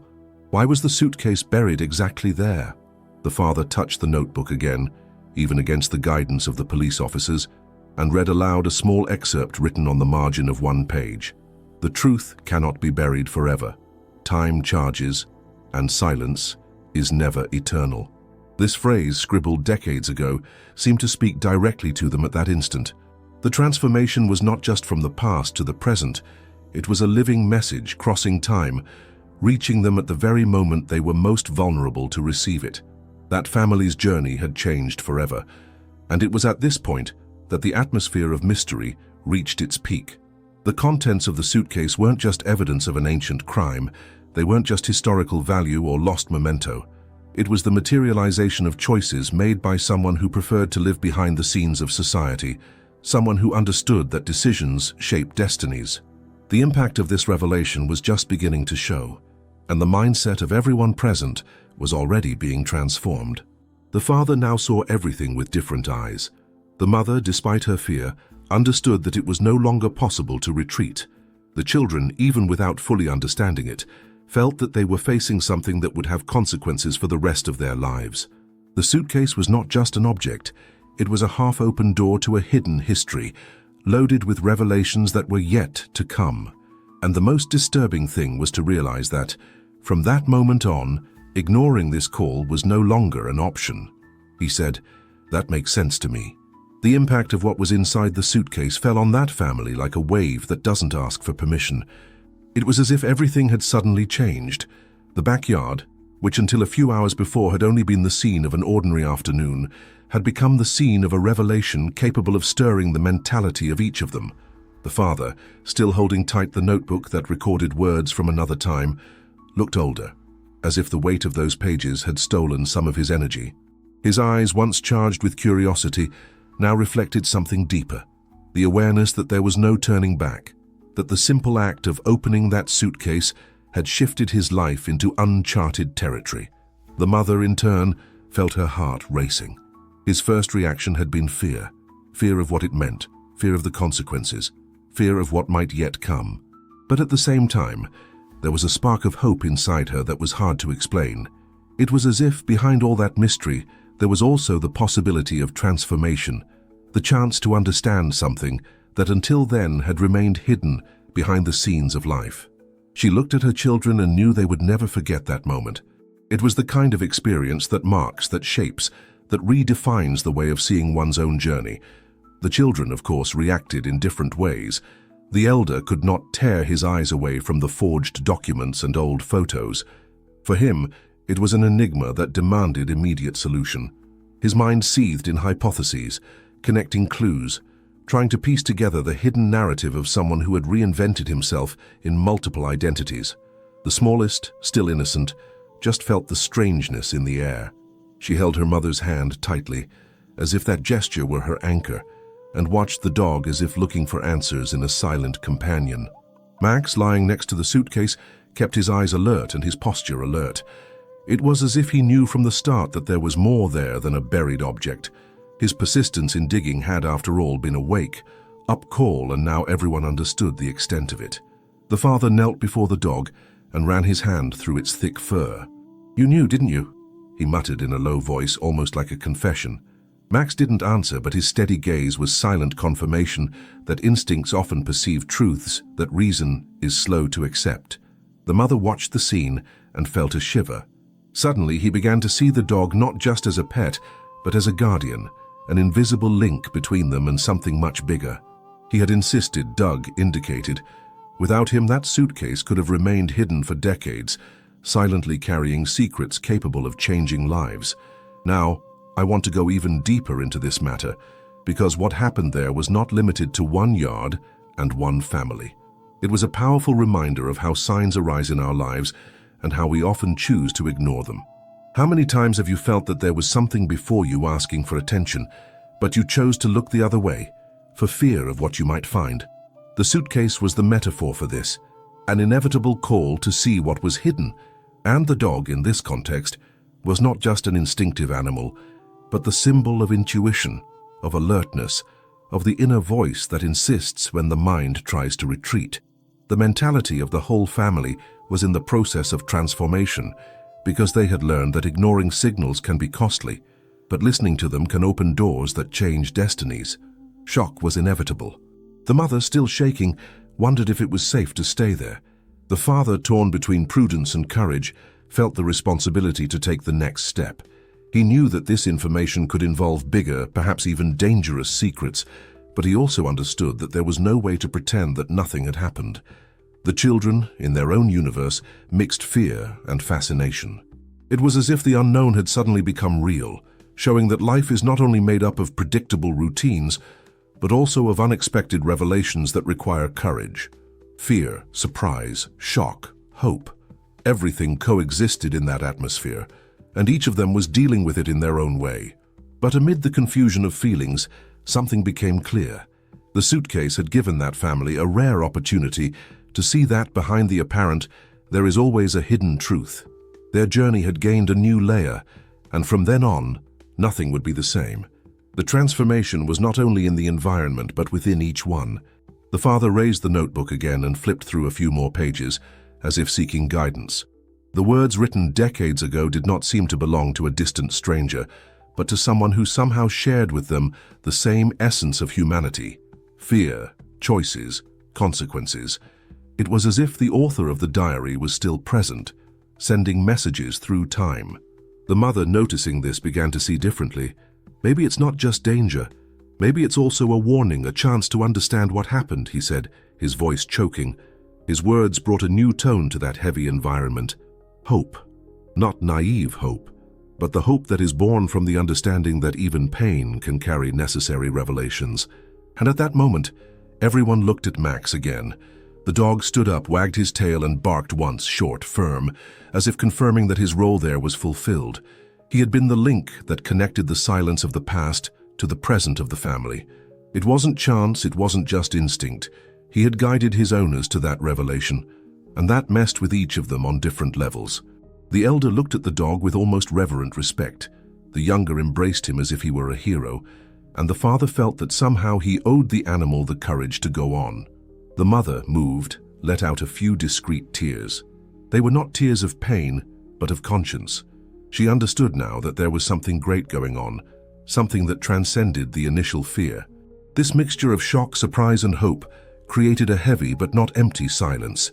why was the suitcase buried exactly there? The father touched the notebook again, even against the guidance of the police officers, and read aloud a small excerpt written on the margin of one page. "The truth cannot be buried forever. Time charges, and silence is never eternal." This phrase, scribbled decades ago, seemed to speak directly to them at that instant. The transformation was not just from the past to the present. It was a living message crossing time, reaching them at the very moment they were most vulnerable to receive it. That family's journey had changed forever, and it was at this point that the atmosphere of mystery reached its peak. The contents of the suitcase weren't just evidence of an ancient crime. They weren't just historical value or lost memento. It was the materialization of choices made by someone who preferred to live behind the scenes of society, someone who understood that decisions shape destinies. The impact of this revelation was just beginning to show, and the mindset of everyone present was already being transformed. The father now saw everything with different eyes. The mother, despite her fear, understood that it was no longer possible to retreat. The children, even without fully understanding it, felt that they were facing something that would have consequences for the rest of their lives. The suitcase was not just an object, it was a half-open door to a hidden history, loaded with revelations that were yet to come. And the most disturbing thing was to realize that, from that moment on, ignoring this call was no longer an option. He said, "That makes sense to me." The impact of what was inside the suitcase fell on that family like a wave that doesn't ask for permission. It was as if everything had suddenly changed. The backyard, which until a few hours before had only been the scene of an ordinary afternoon, had become the scene of a revelation capable of stirring the mentality of each of them. The father, still holding tight the notebook that recorded words from another time, looked older, as if the weight of those pages had stolen some of his energy. His eyes, once charged with curiosity, now reflected something deeper, the awareness that there was no turning back, that the simple act of opening that suitcase had shifted his life into uncharted territory. The mother, in turn, felt her heart racing. His first reaction had been fear. Fear of what it meant, fear of the consequences, fear of what might yet come. But at the same time, there was a spark of hope inside her that was hard to explain. It was as if, behind all that mystery, there was also the possibility of transformation, the chance to understand something that until then had remained hidden behind the scenes of life. She looked at her children and knew they would never forget that moment. It was the kind of experience that marks, that shapes, that redefines the way of seeing one's own journey. The children, of course, reacted in different ways. The elder could not tear his eyes away from the forged documents and old photos. For him, it was an enigma that demanded immediate solution. His mind seethed in hypotheses, connecting clues, trying to piece together the hidden narrative of someone who had reinvented himself in multiple identities. The smallest, still innocent, just felt the strangeness in the air. She held her mother's hand tightly, as if that gesture were her anchor, and watched the dog as if looking for answers in a silent companion. Max, lying next to the suitcase, kept his eyes alert and his posture alert. It was as if he knew from the start that there was more there than a buried object. His persistence in digging had, after all, been a wake, up call, and now everyone understood the extent of it. The father knelt before the dog and ran his hand through its thick fur. "You knew, didn't you?" he muttered in a low voice, almost like a confession. Max didn't answer, but his steady gaze was silent confirmation that instincts often perceive truths that reason is slow to accept. The mother watched the scene and felt a shiver. Suddenly, he began to see the dog not just as a pet, but as a guardian, an invisible link between them and something much bigger. He had insisted, Doug indicated. Without him, that suitcase could have remained hidden for decades, silently carrying secrets capable of changing lives. Now, I want to go even deeper into this matter, because what happened there was not limited to one yard and one family. It was a powerful reminder of how signs arise in our lives and how we often choose to ignore them. How many times have you felt that there was something before you asking for attention, but you chose to look the other way, for fear of what you might find? The suitcase was the metaphor for this, an inevitable call to see what was hidden, and the dog, in this context, was not just an instinctive animal, but the symbol of intuition, of alertness, of the inner voice that insists when the mind tries to retreat. The mentality of the whole family was in the process of transformation, because they had learned that ignoring signals can be costly, but listening to them can open doors that change destinies. Shock was inevitable. The mother, still shaking, wondered if it was safe to stay there. The father, torn between prudence and courage, felt the responsibility to take the next step. He knew that this information could involve bigger, perhaps even dangerous secrets, but he also understood that there was no way to pretend that nothing had happened. The children, in their own universe, mixed fear and fascination. It was as if the unknown had suddenly become real, showing that life is not only made up of predictable routines, but also of unexpected revelations that require courage. Fear, surprise, shock, hope. Everything coexisted in that atmosphere, and each of them was dealing with it in their own way. But amid the confusion of feelings, something became clear. The suitcase had given that family a rare opportunity to see that behind the apparent, there is always a hidden truth. Their journey had gained a new layer, and from then on, nothing would be the same. The transformation was not only in the environment but within each one. The father raised the notebook again and flipped through a few more pages, as if seeking guidance. The words written decades ago did not seem to belong to a distant stranger, but to someone who somehow shared with them the same essence of humanity: fear, choices, consequences. It was as if the author of the diary was still present, sending messages through time. The mother, noticing this, began to see differently. Maybe it's not just danger. Maybe it's also a warning, a chance to understand what happened, he said, his voice choking. His words brought a new tone to that heavy environment. Hope. Not naive hope, but the hope that is born from the understanding that even pain can carry necessary revelations. And at that moment, everyone looked at Max again. The dog stood up, wagged his tail, and barked once, short, firm, as if confirming that his role there was fulfilled. He had been the link that connected the silence of the past to the present of the family. It wasn't chance, it wasn't just instinct. He had guided his owners to that revelation, and that messed with each of them on different levels. The elder looked at the dog with almost reverent respect. The younger embraced him as if he were a hero, and the father felt that somehow he owed the animal the courage to go on. The mother, moved, let out a few discreet tears. They were not tears of pain, but of conscience. She understood now that there was something great going on, something that transcended the initial fear. This mixture of shock, surprise, and hope created a heavy but not empty silence.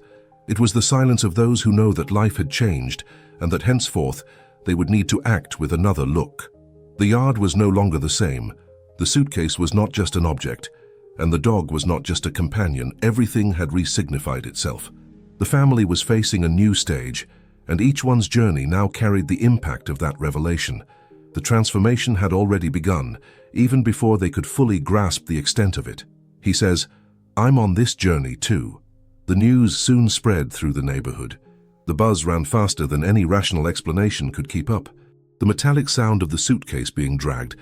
It was the silence of those who know that life had changed and that henceforth they would need to act with another look. The yard was no longer the same. The suitcase was not just an object, and the dog was not just a companion. Everything had resignified itself. The family was facing a new stage, and each one's journey now carried the impact of that revelation. The transformation had already begun, even before they could fully grasp the extent of it. He says, "I'm on this journey too." The news soon spread through the neighborhood. The buzz ran faster than any rational explanation could keep up. The metallic sound of the suitcase being dragged,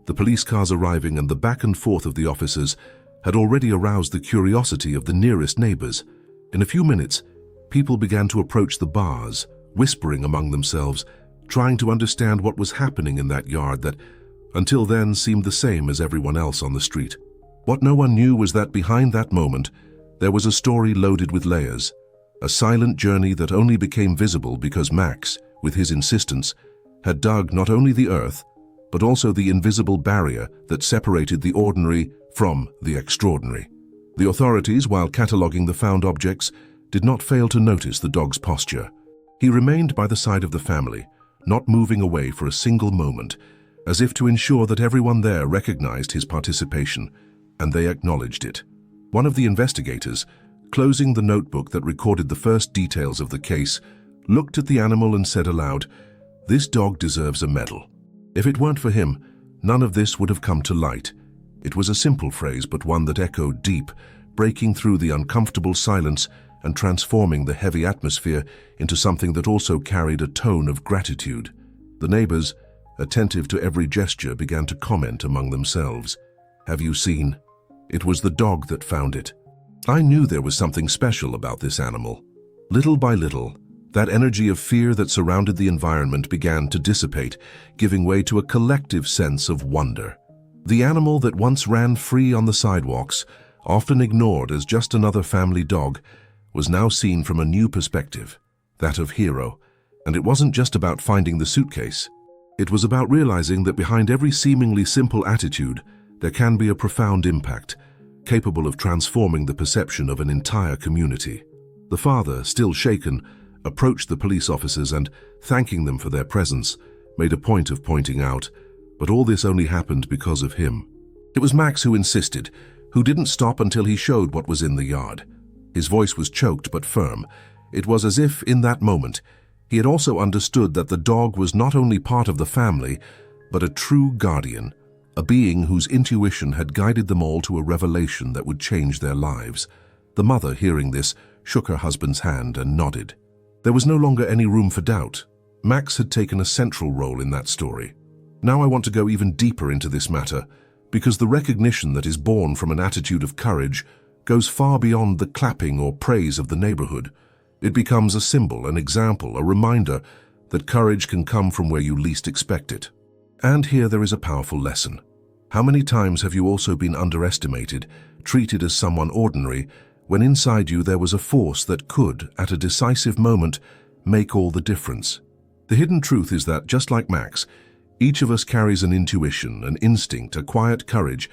the police cars arriving, and the back and forth of the officers had already aroused the curiosity of the nearest neighbors. In a few minutes, people began to approach the bars, whispering among themselves, trying to understand what was happening in that yard that, until then, seemed the same as everyone else on the street. What no one knew was that behind that moment, there was a story loaded with layers, a silent journey that only became visible because Max, with his insistence, had dug not only the earth, but also the invisible barrier that separated the ordinary from the extraordinary. The authorities, while cataloging the found objects, did not fail to notice the dog's posture. He remained by the side of the family, not moving away for a single moment, as if to ensure that everyone there recognized his participation, and they acknowledged it. One of the investigators, closing the notebook that recorded the first details of the case, looked at the animal and said aloud, "This dog deserves a medal." If it weren't for him, none of this would have come to light. It was a simple phrase, but one that echoed deep, breaking through the uncomfortable silence and transforming the heavy atmosphere into something that also carried a tone of gratitude. The neighbors, attentive to every gesture, began to comment among themselves. "Have you seen? It was the dog that found it. I knew there was something special about this animal." Little by little, that energy of fear that surrounded the environment began to dissipate, giving way to a collective sense of wonder. The animal that once ran free on the sidewalks, often ignored as just another family dog, was now seen from a new perspective, that of hero. And it wasn't just about finding the suitcase. It was about realizing that behind every seemingly simple attitude, there can be a profound impact, capable of transforming the perception of an entire community. The father, still shaken, approached the police officers and, thanking them for their presence, made a point of pointing out, but all this only happened because of him. It was Max who insisted, who didn't stop until he showed what was in the yard. His voice was choked but firm. It was as if, in that moment, he had also understood that the dog was not only part of the family, but a true guardian, a being whose intuition had guided them all to a revelation that would change their lives. The mother, hearing this, shook her husband's hand and nodded. There was no longer any room for doubt. Max had taken a central role in that story. Now I want to go even deeper into this matter, because the recognition that is born from an attitude of courage goes far beyond the clapping or praise of the neighborhood. It becomes a symbol, an example, a reminder that courage can come from where you least expect it. And here there is a powerful lesson. How many times have you also been underestimated, treated as someone ordinary, when inside you there was a force that could, at a decisive moment, make all the difference? The hidden truth is that, just like Max, each of us carries an intuition, an instinct, a quiet courage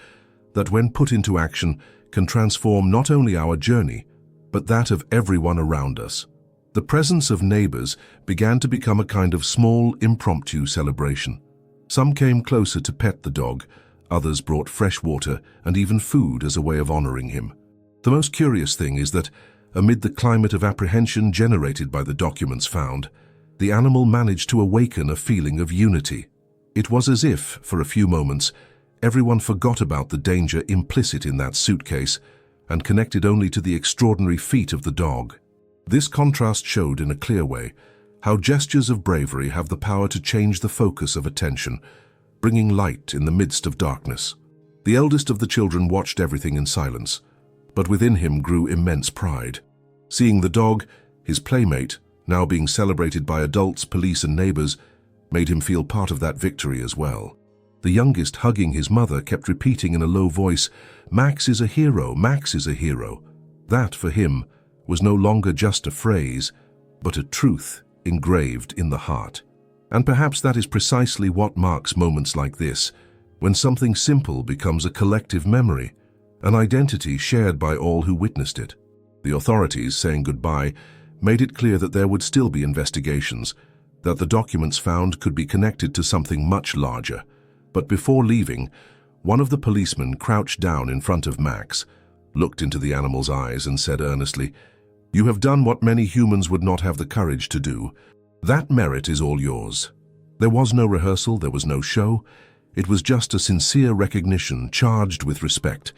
that, when put into action, can transform not only our journey, but that of everyone around us. The presence of neighbors began to become a kind of small, impromptu celebration. Some came closer to pet the dog, others brought fresh water and even food as a way of honoring him. The most curious thing is that, amid the climate of apprehension generated by the documents found, the animal managed to awaken a feeling of unity. It was as if, for a few moments, everyone forgot about the danger implicit in that suitcase and connected only to the extraordinary feat of the dog. This contrast showed in a clear way how gestures of bravery have the power to change the focus of attention, bringing light in the midst of darkness. The eldest of the children watched everything in silence, but within him grew immense pride. Seeing the dog, his playmate, now being celebrated by adults, police and neighbors, made him feel part of that victory as well. The youngest, hugging his mother, kept repeating in a low voice, "Max is a hero, Max is a hero." That, for him, was no longer just a phrase, but a truth engraved in the heart. And perhaps that is precisely what marks moments like this, when something simple becomes a collective memory, an identity shared by all who witnessed it. The authorities, saying goodbye, made it clear that there would still be investigations, that the documents found could be connected to something much larger. But before leaving, one of the policemen crouched down in front of Max, looked into the animal's eyes and said earnestly, "You have done what many humans would not have the courage to do. That merit is all yours." There was no rehearsal, there was no show. It was just a sincere recognition charged with respect.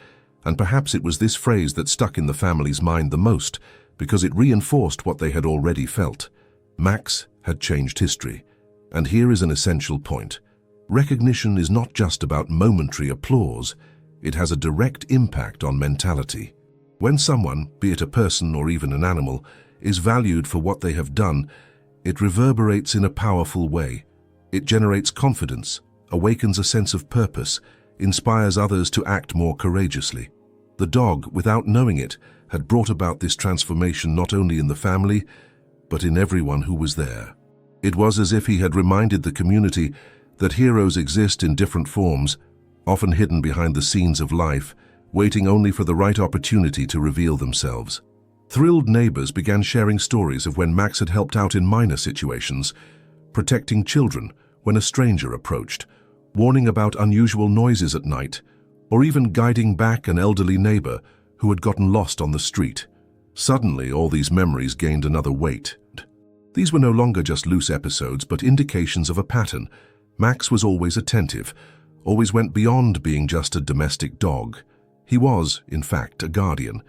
And perhaps it was this phrase that stuck in the family's mind the most, because it reinforced what they had already felt. Max had changed history. And here is an essential point. Recognition is not just about momentary applause. It has a direct impact on mentality. When someone, be it a person or even an animal, is valued for what they have done, it reverberates in a powerful way. It generates confidence, awakens a sense of purpose, inspires others to act more courageously. The dog, without knowing it, had brought about this transformation not only in the family, but in everyone who was there. It was as if he had reminded the community that heroes exist in different forms, often hidden behind the scenes of life, waiting only for the right opportunity to reveal themselves. Thrilled neighbors began sharing stories of when Max had helped out in minor situations, protecting children when a stranger approached, warning about unusual noises at night, or even guiding back an elderly neighbor who had gotten lost on the street. Suddenly, all these memories gained another weight. These were no longer just loose episodes, but indications of a pattern. Max was always attentive, always went beyond being just a domestic dog. He was, in fact, a guardian,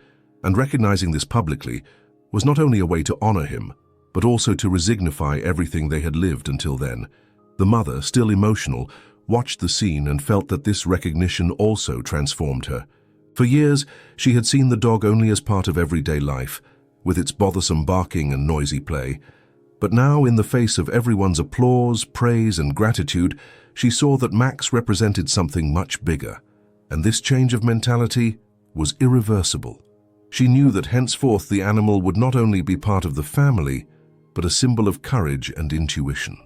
and recognizing this publicly was not only a way to honor him, but also to resignify everything they had lived until then. The mother, still emotional, watched the scene and felt that this recognition also transformed her. For years, she had seen the dog only as part of everyday life, with its bothersome barking and noisy play. But now, in the face of everyone's applause, praise, and gratitude, she saw that Max represented something much bigger. And this change of mentality was irreversible. She knew that henceforth the animal would not only be part of the family, but a symbol of courage and intuition.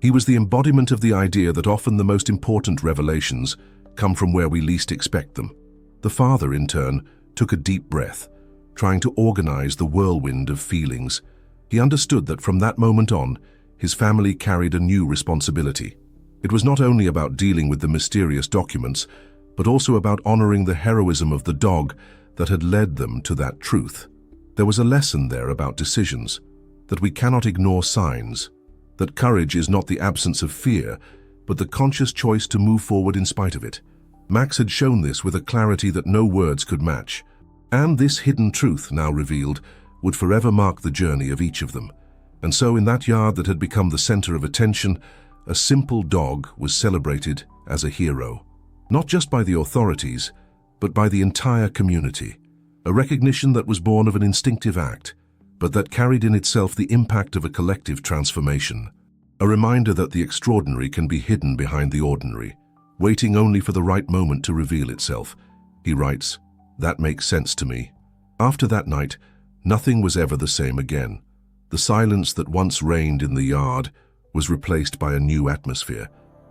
He was the embodiment of the idea that often the most important revelations come from where we least expect them. The father, in turn, took a deep breath, trying to organize the whirlwind of feelings. He understood that from that moment on, his family carried a new responsibility. It was not only about dealing with the mysterious documents, but also about honoring the heroism of the dog that had led them to that truth. There was a lesson there about decisions, that we cannot ignore signs, that courage is not the absence of fear, but the conscious choice to move forward in spite of it. Max had shown this with a clarity that no words could match. And this hidden truth, now revealed, would forever mark the journey of each of them. And so in that yard that had become the center of attention, a simple dog was celebrated as a hero. Not just by the authorities, but by the entire community. A recognition that was born of an instinctive act, but that carried in itself the impact of a collective transformation. A reminder that the extraordinary can be hidden behind the ordinary, waiting only for the right moment to reveal itself. He writes, "That makes sense to me." After that night, nothing was ever the same again. The silence that once reigned in the yard was replaced by a new atmosphere,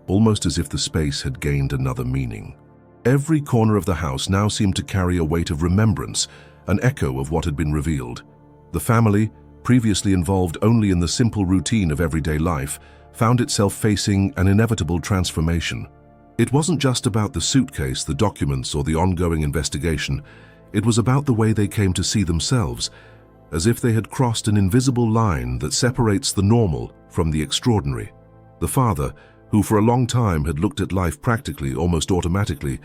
almost as if the space had gained another meaning. Every corner of the house now seemed to carry a weight of remembrance, an echo of what had been revealed. The family, previously involved only in the simple routine of everyday life, found itself facing an inevitable transformation. It wasn't just about the suitcase, the documents, or the ongoing investigation. It was about the way they came to see themselves, as if they had crossed an invisible line that separates the normal from the extraordinary. The father, who for a long time had looked at life practically, almost automatically,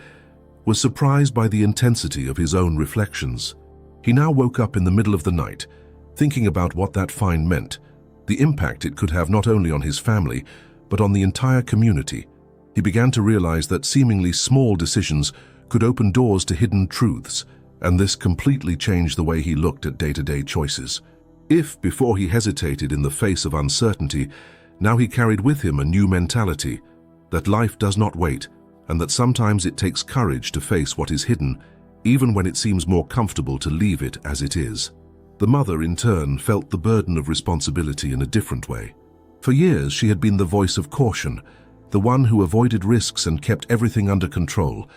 was surprised by the intensity of his own reflections. He now woke up in the middle of the night, thinking about what that find meant, the impact it could have not only on his family, but on the entire community. He began to realize that seemingly small decisions could open doors to hidden truths, and this completely changed the way he looked at day-to-day choices. If, before he hesitated in the face of uncertainty, now he carried with him a new mentality, that life does not wait, and that sometimes it takes courage to face what is hidden, even when it seems more comfortable to leave it as it is. The mother, in turn, felt the burden of responsibility in a different way. For years, she had been the voice of caution, the one who avoided risks and kept everything under control.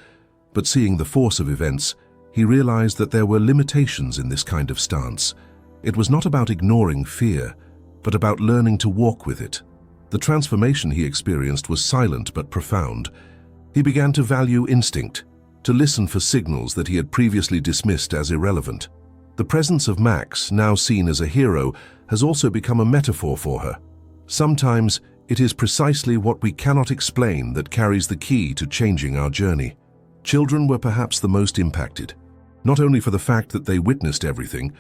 But seeing the force of events, he realized that there were limitations in this kind of stance. It was not about ignoring fear, but about learning to walk with it. The transformation he experienced was silent but profound. He began to value instinct, to listen for signals that he had previously dismissed as irrelevant. The presence of Max, now seen as a hero, has also become a metaphor for her. Sometimes it is precisely what we cannot explain that carries the key to changing our journey. Children were perhaps the most impacted, not only for the fact that they witnessed everything,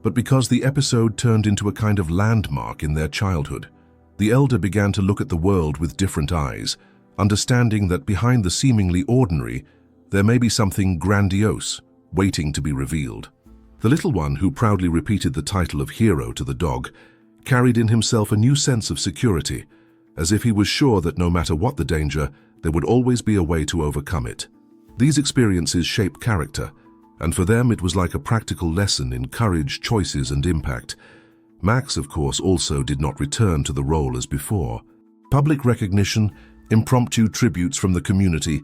but because the episode turned into a kind of landmark in their childhood. The elder began to look at the world with different eyes, understanding that behind the seemingly ordinary, there may be something grandiose, waiting to be revealed. The little one, who proudly repeated the title of hero to the dog, carried in himself a new sense of security, as if he was sure that no matter what the danger, there would always be a way to overcome it. These experiences shape character, and for them it was like a practical lesson in courage, choices, and impact. Max, of course, also did not return to the role as before. Public recognition, impromptu tributes from the community,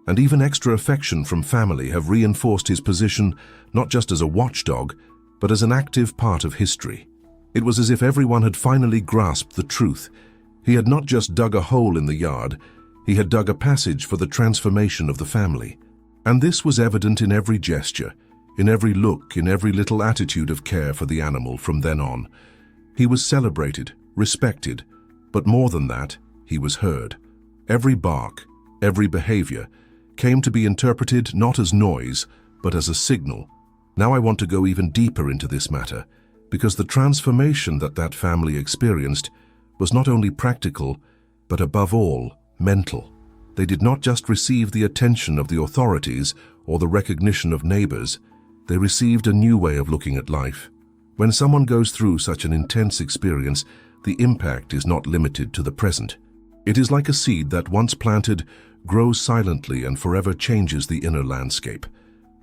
and even extra affection from family have reinforced his position not just as a watchdog, but as an active part of history. It was as if everyone had finally grasped the truth. He had not just dug a hole in the yard, he had dug a passage for the transformation of the family. And this was evident in every gesture, in every look, in every little attitude of care for the animal from then on. He was celebrated, respected, but more than that, he was heard. Every bark, every behavior, came to be interpreted not as noise, but as a signal. Now I want to go even deeper into this matter, because the transformation that family experienced was not only practical, but above all, mental. They did not just receive the attention of the authorities or the recognition of neighbors, they received a new way of looking at life. When someone goes through such an intense experience, the impact is not limited to the present. It is like a seed that, once planted, grows silently and forever changes the inner landscape.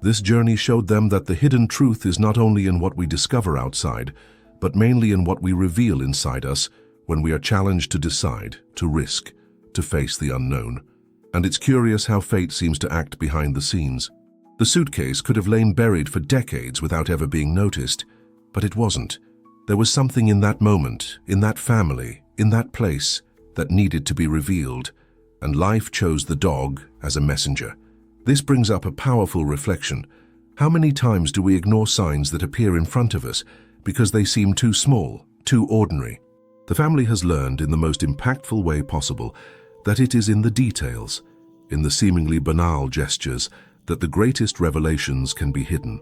This journey showed them that the hidden truth is not only in what we discover outside, but mainly in what we reveal inside us when we are challenged to decide, to risk, to face the unknown. And it's curious how fate seems to act behind the scenes. The suitcase could have lain buried for decades without ever being noticed, but it wasn't. There was something in that moment, in that family, in that place, that needed to be revealed, and life chose the dog as a messenger. This brings up a powerful reflection. How many times do we ignore signs that appear in front of us because they seem too small, too ordinary? The family has learned in the most impactful way possible that it is in the details. in the seemingly banal gestures, that the greatest revelations can be hidden.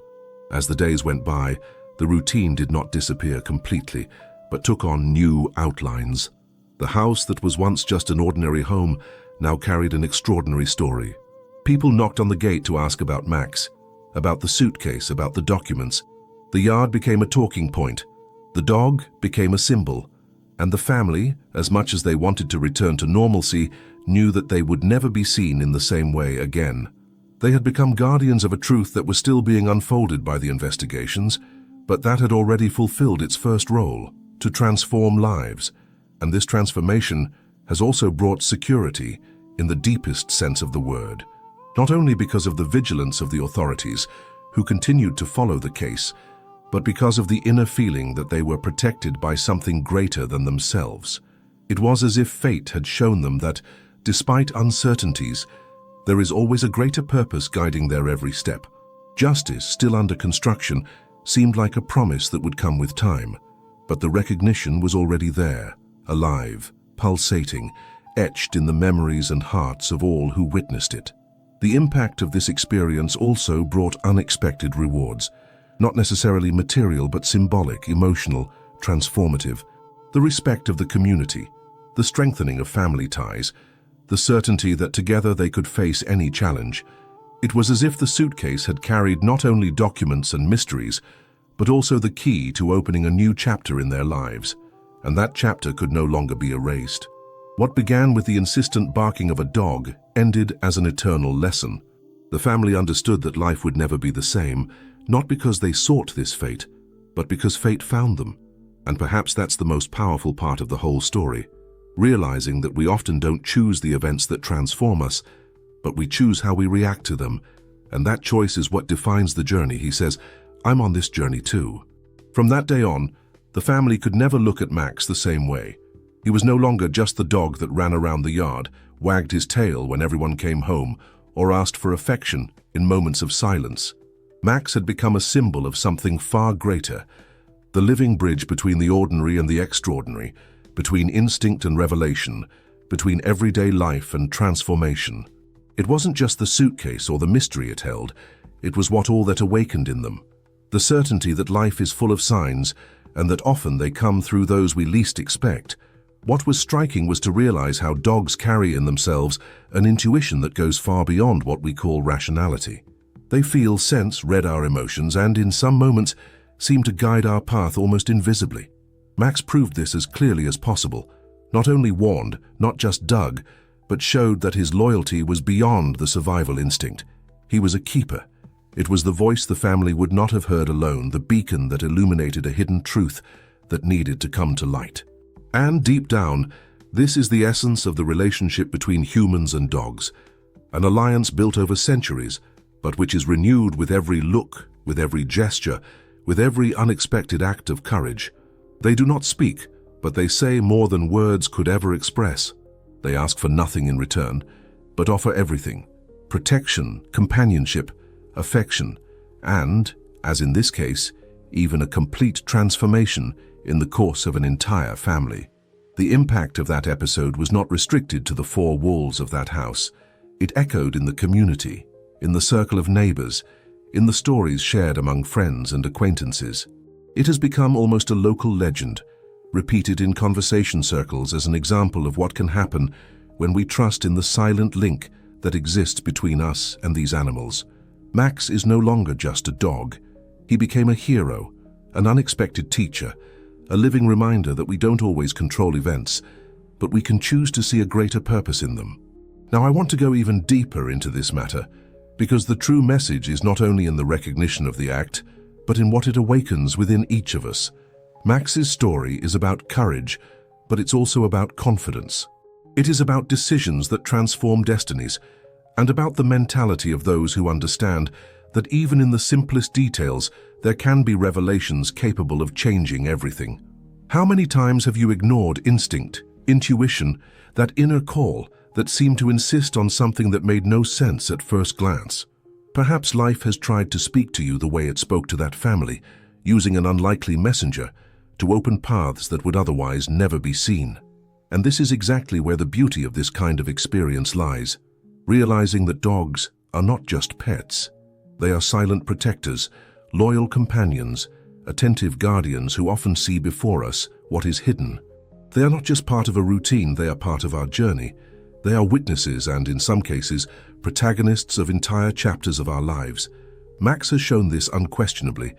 As the days went by, the routine did not disappear completely, but took on new outlines. The house that was once just an ordinary home now carried an extraordinary story. People knocked on the gate to ask about Max, about the suitcase, about the documents. The yard became a talking point. The dog became a symbol. And the family, as much as they wanted to return to normalcy, knew that they would never be seen in the same way again. They had become guardians of a truth that was still being unfolded by the investigations, but that had already fulfilled its first role, to transform lives. And this transformation has also brought security in the deepest sense of the word, not only because of the vigilance of the authorities, who continued to follow the case, but because of the inner feeling that they were protected by something greater than themselves. It was as if fate had shown them that, despite uncertainties, there is always a greater purpose guiding their every step. Justice, still under construction, seemed like a promise that would come with time, but the recognition was already there, alive, pulsating, etched in the memories and hearts of all who witnessed it. The impact of this experience also brought unexpected rewards, not necessarily material but symbolic, emotional, transformative. The respect of the community, the strengthening of family ties, the certainty that together they could face any challenge. It was as if the suitcase had carried not only documents and mysteries, but also the key to opening a new chapter in their lives, and that chapter could no longer be erased. What began with the insistent barking of a dog ended as an eternal lesson. The family understood that life would never be the same, not because they sought this fate, but because fate found them. And perhaps that's the most powerful part of the whole story, realizing that we often don't choose the events that transform us, but we choose how we react to them, and that choice is what defines the journey. He says, "I'm on this journey too." From that day on, the family could never look at Max the same way. He was no longer just the dog that ran around the yard, wagged his tail when everyone came home, or asked for affection in moments of silence. Max had become a symbol of something far greater, the living bridge between the ordinary and the extraordinary, between instinct and revelation, between everyday life and transformation. It wasn't just the suitcase or the mystery it held, it was what all that awakened in them. The certainty that life is full of signs, and that often they come through those we least expect. What was striking was to realize how dogs carry in themselves an intuition that goes far beyond what we call rationality. They feel, sense, read our emotions, and in some moments seem to guide our path almost invisibly. Max proved this as clearly as possible, not only warned, not just dug, but showed that his loyalty was beyond the survival instinct. He was a keeper. It was the voice the family would not have heard alone, the beacon that illuminated a hidden truth that needed to come to light. And deep down, this is the essence of the relationship between humans and dogs, an alliance built over centuries, but which is renewed with every look, with every gesture, with every unexpected act of courage. They do not speak, but they say more than words could ever express. They ask for nothing in return, but offer everything: protection, companionship, affection, and, as in this case, even a complete transformation in the course of an entire family. The impact of that episode was not restricted to the four walls of that house. It echoed in the community, in the circle of neighbors, in the stories shared among friends and acquaintances. It has become almost a local legend, repeated in conversation circles as an example of what can happen when we trust in the silent link that exists between us and these animals. Max is no longer just a dog. He became a hero, an unexpected teacher, a living reminder that we don't always control events, but we can choose to see a greater purpose in them. Now, I want to go even deeper into this matter, because the true message is not only in the recognition of the act, but in what it awakens within each of us. Max's story is about courage, but it's also about confidence. It is about decisions that transform destinies, and about the mentality of those who understand that even in the simplest details, there can be revelations capable of changing everything. How many times have you ignored instinct, intuition, that inner call that seemed to insist on something that made no sense at first glance? Perhaps life has tried to speak to you the way it spoke to that family, using an unlikely messenger to open paths that would otherwise never be seen. And this is exactly where the beauty of this kind of experience lies. realizing that dogs are not just pets. They are silent protectors, loyal companions, attentive guardians who often see before us what is hidden. They are not just part of a routine, they are part of our journey. They are witnesses and, in some cases, protagonists of entire chapters of our lives. Max has shown this unquestionably,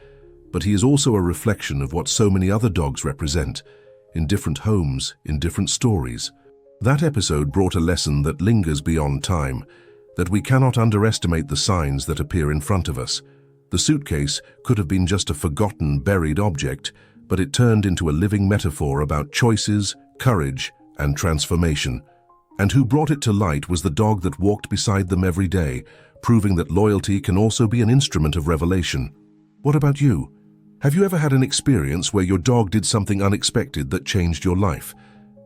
but he is also a reflection of what so many other dogs represent, in different homes, in different stories. That episode brought a lesson that lingers beyond time, that we cannot underestimate the signs that appear in front of us. The suitcase could have been just a forgotten, buried object, but it turned into a living metaphor about choices, courage, and transformation. And who brought it to light was the dog that walked beside them every day, proving that loyalty can also be an instrument of revelation. What about you? Have you ever had an experience where your dog did something unexpected that changed your life?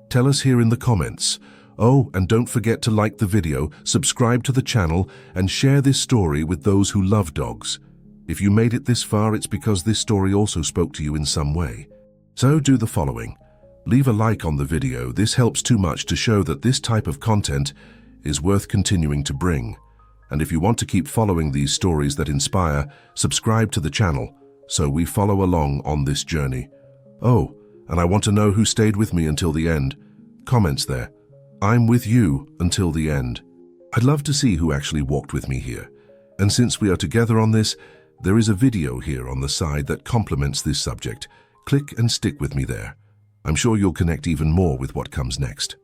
Tell us here in the comments. Oh, and don't forget to like the video, subscribe to the channel, and share this story with those who love dogs. If you made it this far, it's because this story also spoke to you in some way. So do the following. Leave a like on the video. This helps too much to show that this type of content is worth continuing to bring. And if you want to keep following these stories that inspire, subscribe to the channel so we follow along on this journey. Oh, and I want to know who stayed with me until the end. Comments there. I'm with you until the end. I'd love to see who actually walked with me here. And since we are together on this, there is a video here on the side that complements this subject. Click and stick with me there. I'm sure you'll connect even more with what comes next.